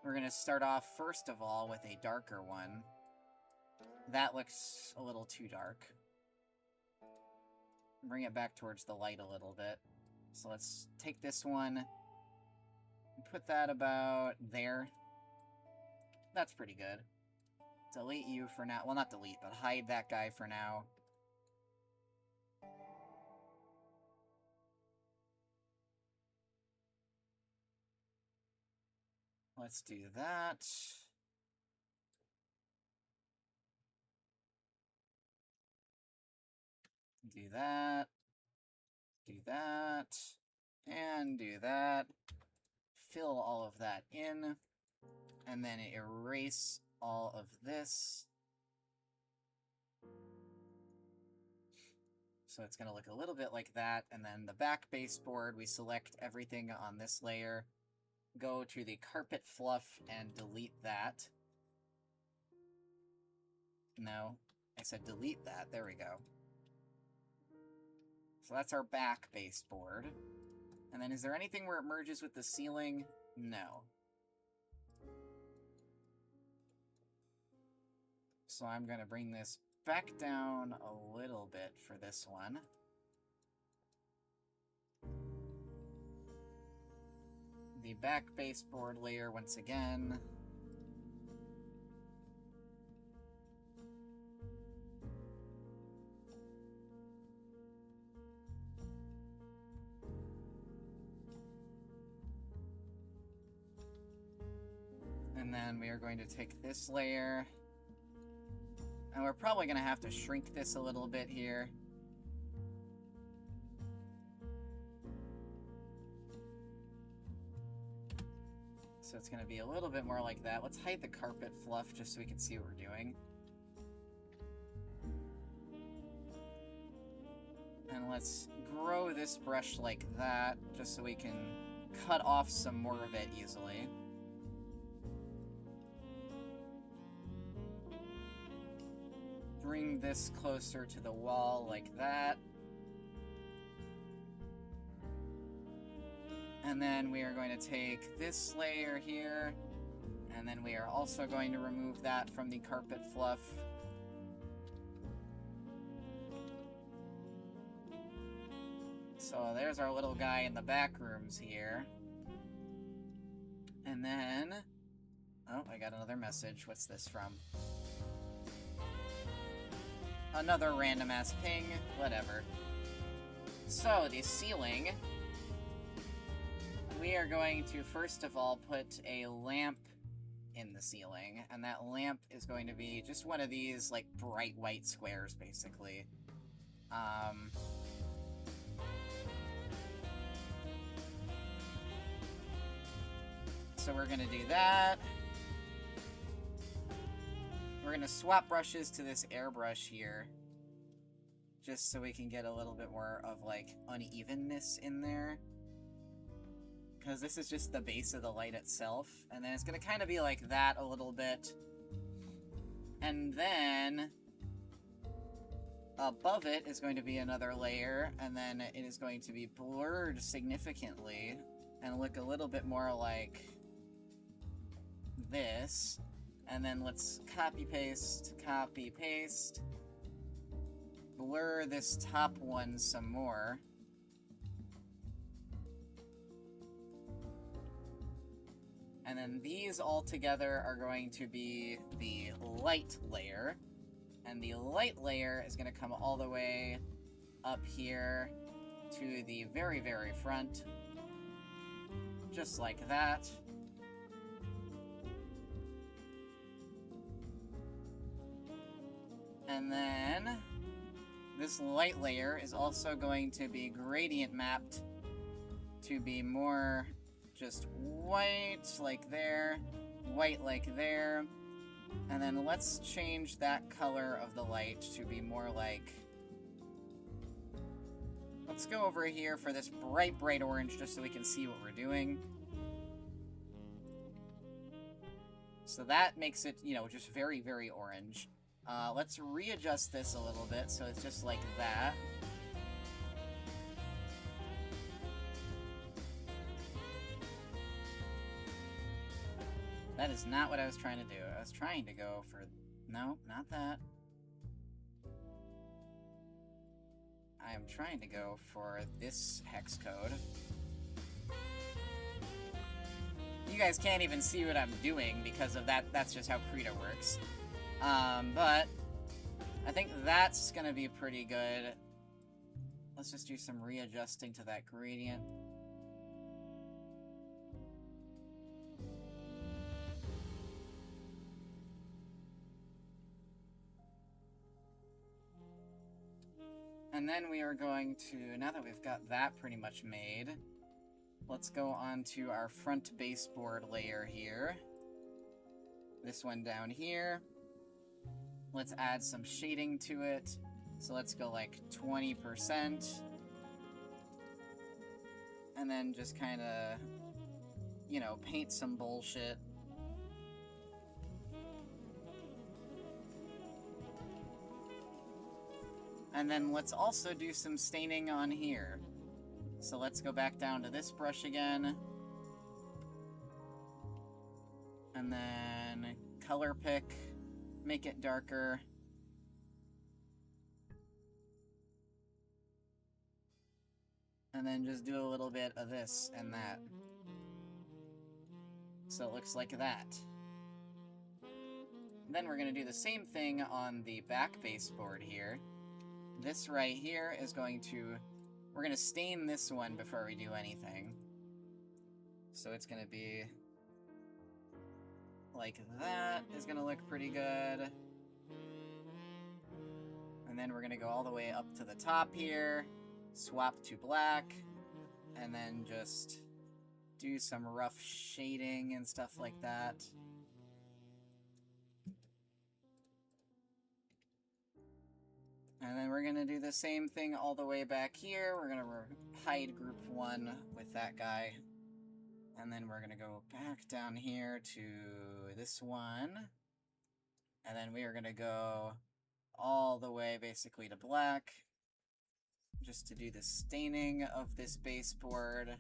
We're going to start off, first of all, with a darker one. That looks a little too dark. Bring it back towards the light a little bit. So let's take this one and put that about there. That's pretty good. Delete you for now. Well, not delete, but hide that guy for now. Let's do that. Do that. Do that. And do that. Fill all of that in. And then erase all of this. So it's going to look a little bit like that. And then the back baseboard, we select everything on this layer. Go to the carpet fluff and delete that. No, I said delete that. There we go. So that's our back baseboard. And then is there anything where it merges with the ceiling? No. So I'm going to bring this back down a little bit for this one. The back baseboard layer once again. And then we are going to take this layer, and we're probably going to have to shrink this a little bit here. So it's going to be a little bit more like that. Let's hide the carpet fluff just so we can see what we're doing. And let's grow this brush like that, just so we can cut off some more of it easily. Bring this closer to the wall like that. And then we are going to take this layer here, and then we are also going to remove that from the carpet fluff. So there's our little guy in the back rooms here. And then... oh, I got another message. What's this from? Another random-ass ping. Whatever. So, the ceiling... we are going to, first of all, put a lamp in the ceiling. And that lamp is going to be just one of these, like, bright white squares, basically. So we're going to do that. We're going to swap brushes to this airbrush here. Just so we can get a little bit more of, like, unevenness in there. because this is just the base of the light itself. And then it's going to kind of be like that a little bit. And then above it is going to be another layer, and then it is going to be blurred significantly and look a little bit more like this. And then let's copy paste, blur this top one some more. And then these all together are going to be the light layer. And the light layer is going to come all the way up here to the very, very front. Just like that. And then this light layer is also going to be gradient mapped to be more just white like there, white like there. And then let's change that color of the light to be more like... Let's go over here for this bright, bright orange just so we can see what we're doing. So that makes it, you know, just very, very orange. Let's readjust this a little bit so it's just like that. That is not what I was trying to do. I was trying to go for... No, not that. I am trying to go for this hex code. You guys can't even see what I'm doing because of that. That's just how Krita works. But I think that's gonna be pretty good. Let's just do some readjusting to that gradient. And then we are going to, now that we've got that pretty much made, let's go on to our front baseboard layer here. This one down here. Let's add some shading to it. So let's go like 20%. And then just kind of, you know, paint some bullshit. And then let's also do some staining on here. So let's go back down to this brush again. And then color pick, make it darker. And then just do a little bit of this and that. So it looks like that. Then we're going to do the same thing on the back baseboard here. This right here is going to... We're going to stain this one before we do anything. So it's going to be... like that is going to look pretty good. And then we're going to go all the way up to the top here. Swap to black. And then just do some rough shading and stuff like that. And then we're going to do the same thing all the way back here. We're going to hide group 1 with that guy. And then we're going to go back down here to this one. And then we are going to go all the way basically to black. Just to do the staining of this baseboard.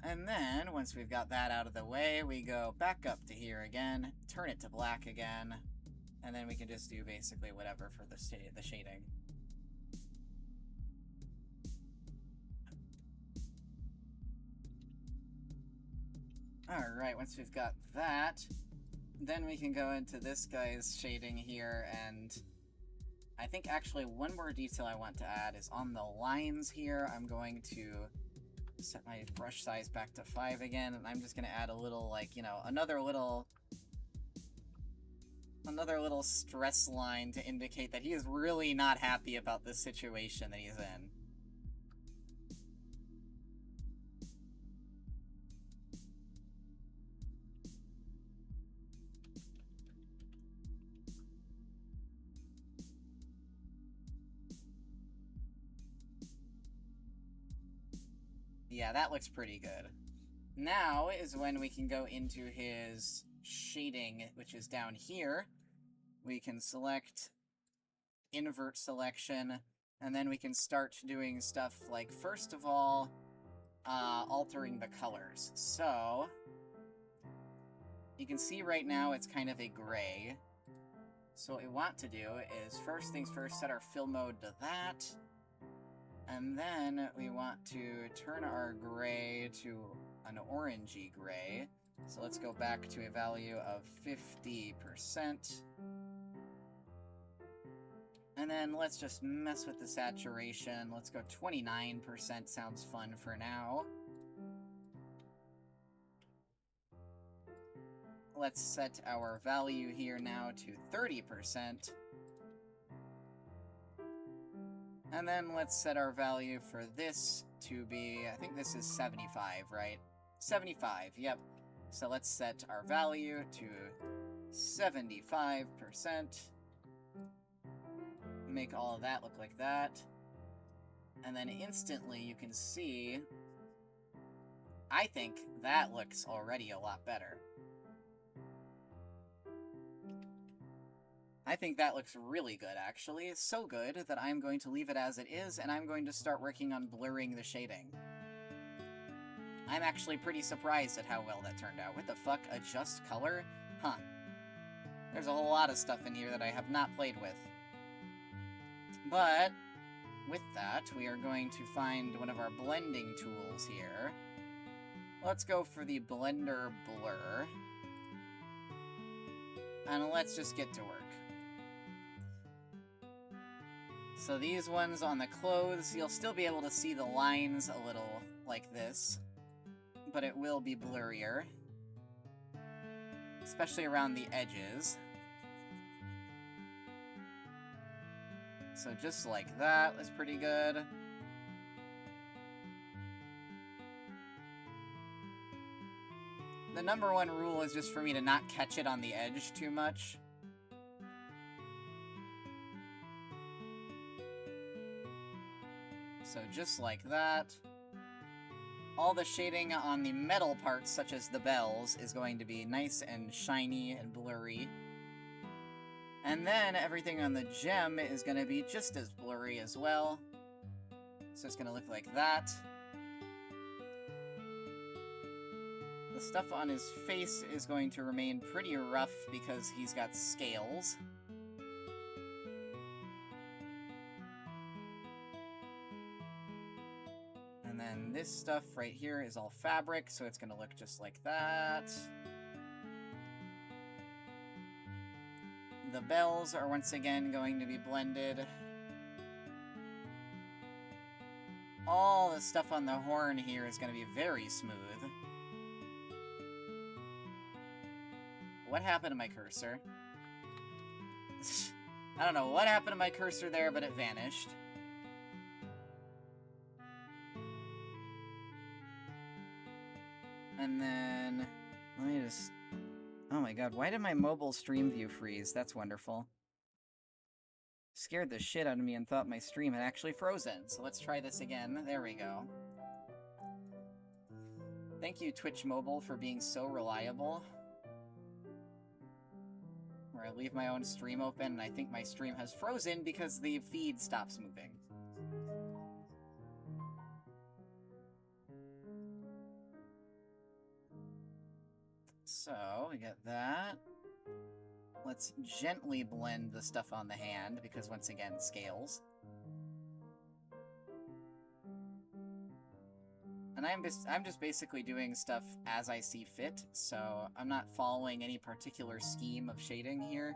And then, once we've got that out of the way, we go back up to here again, turn it to black again. And then we can just do basically whatever for the shading. Alright, once we've got that, then we can go into this guy's shading here, and I think actually one more detail I want to add is on the lines here. I'm going to set my brush size back to 5 again, and I'm just going to add a little, like, you know, another little stress line to indicate that he is really not happy about this situation that he's in. Yeah, that looks pretty good. Now is when we can go into his shading, which is down here. We can select invert selection, and then we can start doing stuff like, first of all, altering the colors. So, you can see right now it's kind of a gray. So what we want to do is, first things first, set our fill mode to that. And then we want to turn our gray to an orangey gray. So let's go back to a value of 50%. And then let's just mess with the saturation. Let's go 29%, sounds fun for now. Let's set our value here now to 30%. And then let's set our value for this to be, I think this is 75, right? 75, yep. So let's set our value to 75%. Make all of that look like that. And then instantly you can see, I think that looks already a lot better. I think that looks really good, actually. It's so good that I'm going to leave it as it is, and I'm going to start working on blurring the shading. I'm actually pretty surprised at how well that turned out. What the fuck? Adjust color? Huh. There's a whole lot of stuff in here that I have not played with. But, with that, we are going to find one of our blending tools here. Let's go for the Blender Blur. And let's just get to work. So these ones on the clothes, you'll still be able to see the lines a little like this, but it will be blurrier, especially around the edges. So just like that is pretty good. The #1 rule is just for me to not catch it on the edge too much. So just like that. All the shading on the metal parts, such as the bells, is going to be nice and shiny and blurry. And then everything on the gem is going to be just as blurry as well. So it's going to look like that. The stuff on his face is going to remain pretty rough because he's got scales. And then this stuff right here is all fabric, so it's going to look just like that. The bells are once again going to be blended. All the stuff on the horn here is going to be very smooth. What happened to my cursor? I don't know what happened to my cursor there, but it vanished. And then, let me just... Oh my god, why did my mobile stream view freeze? That's wonderful. Scared the shit out of me and thought my stream had actually frozen. So let's try this again. There we go. Thank you, Twitch Mobile, for being so reliable. Where I leave my own stream open and I think my stream has frozen because the feed stops moving. So, we get that. Let's gently blend the stuff on the hand, because once again, scales. And I'm just basically doing stuff as I see fit, so I'm not following any particular scheme of shading here.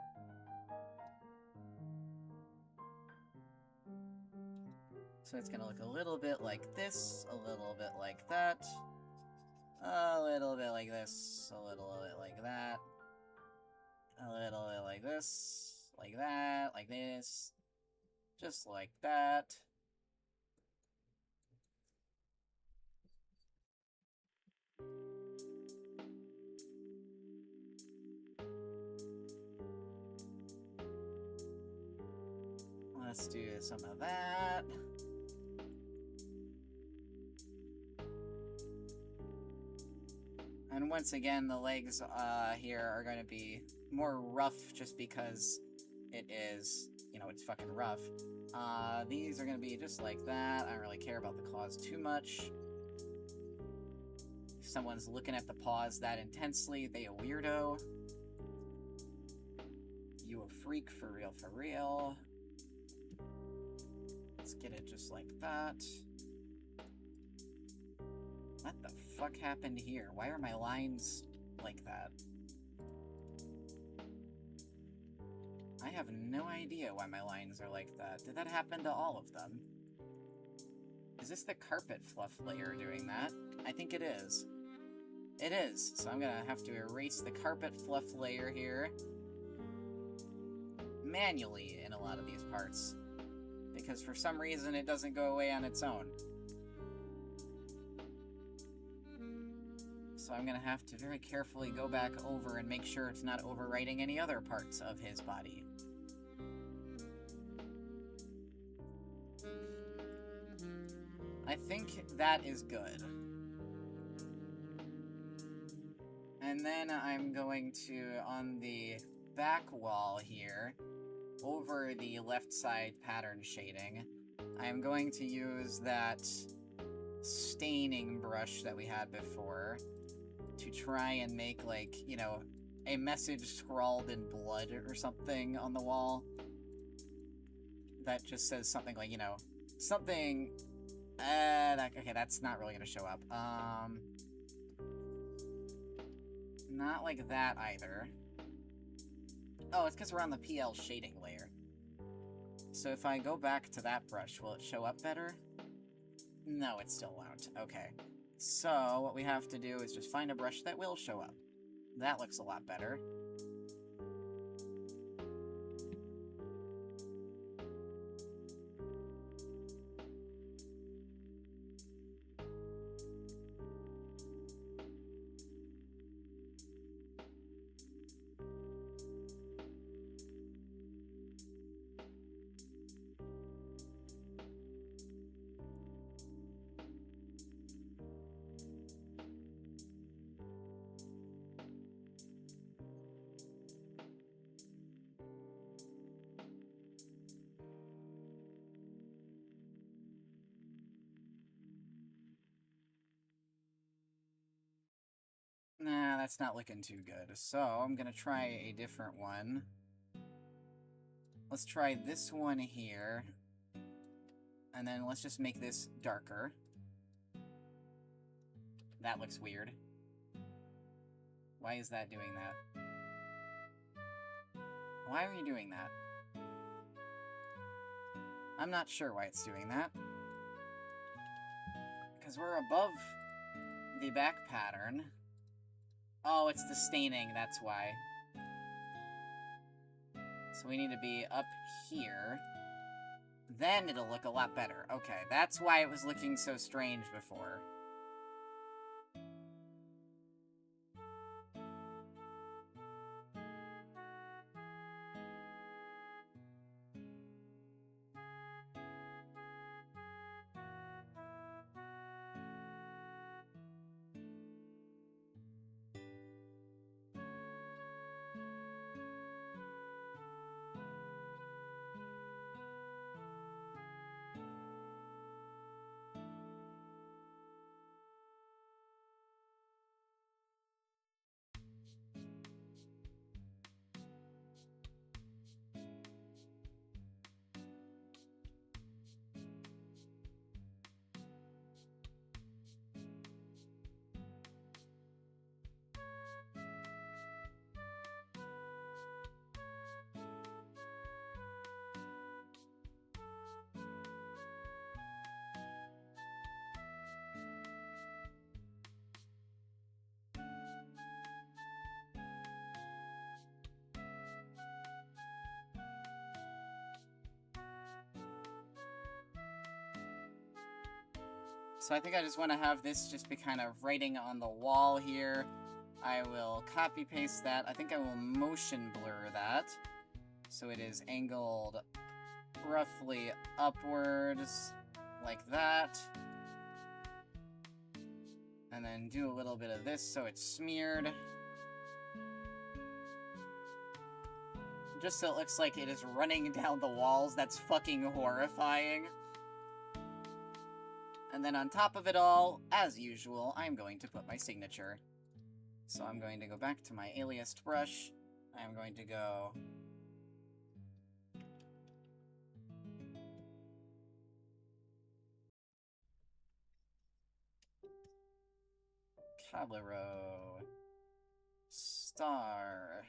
So it's gonna look a little bit like this, a little bit like that. A little bit like this, a little bit like that, a little bit like this, like that, like this, just like that. Let's do some of that. And once again, the legs here are going to be more rough just because it is, you know, it's fucking rough. These are going to be just like that. I don't really care about the claws too much. If someone's looking at the paws that intensely, they a weirdo. You a freak, for real, for real. Let's get it just like that. What the fuck happened here? Why are my lines like that? I have no idea why my lines are like that. Did that happen to all of them? Is this the carpet fluff layer doing that? I think it is. It is, so I'm gonna have to erase the carpet fluff layer here manually in a lot of these parts, because for some reason it doesn't go away on its own. So I'm gonna have to very carefully go back over and make sure it's not overwriting any other parts of his body. I think that is good. And then I'm going to, on the back wall here, over the left side pattern shading, I'm going to use that staining brush that we had before to try and make, like, you know, a message scrawled in blood or something on the wall that just says something like, you know, something, okay, that's not really gonna show up. Not like that either. Oh, it's because we're on the PL shading layer. So if I go back to that brush, will it show up better? No, it still won't. Okay. So what we have to do is just find a brush that will show up. That looks a lot better. Nah, that's not looking too good. So I'm gonna try a different one. Let's try this one here. And then let's just make this darker. That looks weird. Why is that doing that? Why are you doing that? I'm not sure why it's doing that. Because we're above the back pattern. Oh, it's the staining, that's why. So we need to be up here. Then it'll look a lot better. Okay, that's why it was looking so strange before. So I think I just want to have this just be kind of writing on the wall here. I will copy paste that. I think I will motion blur that. So it is angled roughly upwards like that. And then do a little bit of this so it's smeared. Just so it looks like it is running down the walls. That's fucking horrifying. And then on top of it all, as usual, I'm going to put my signature. So I'm going to go back to my aliased brush. I'm going to go... Calero... Star...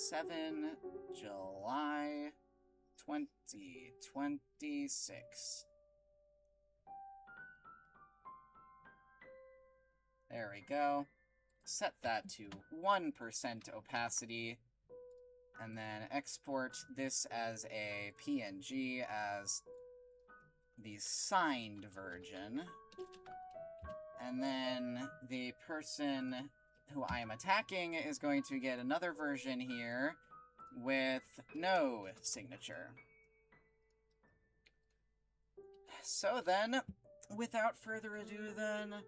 7 July 2026. There we go. Set that to 1% opacity, and then export this as a PNG as the signed version. And then the person who I am attacking is going to get another version here with no signature. So then, without further ado then,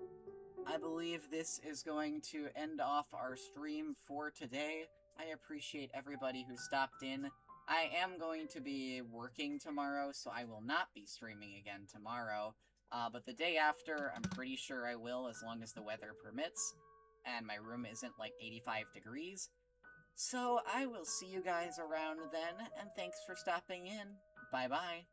I believe this is going to end off our stream for today. I appreciate everybody who stopped in. I am going to be working tomorrow, so I will not be streaming again tomorrow. But the day after, I'm pretty sure I will, as long as the weather permits, and my room isn't like 85 degrees. So I will see you guys around then, and thanks for stopping in. Bye-bye.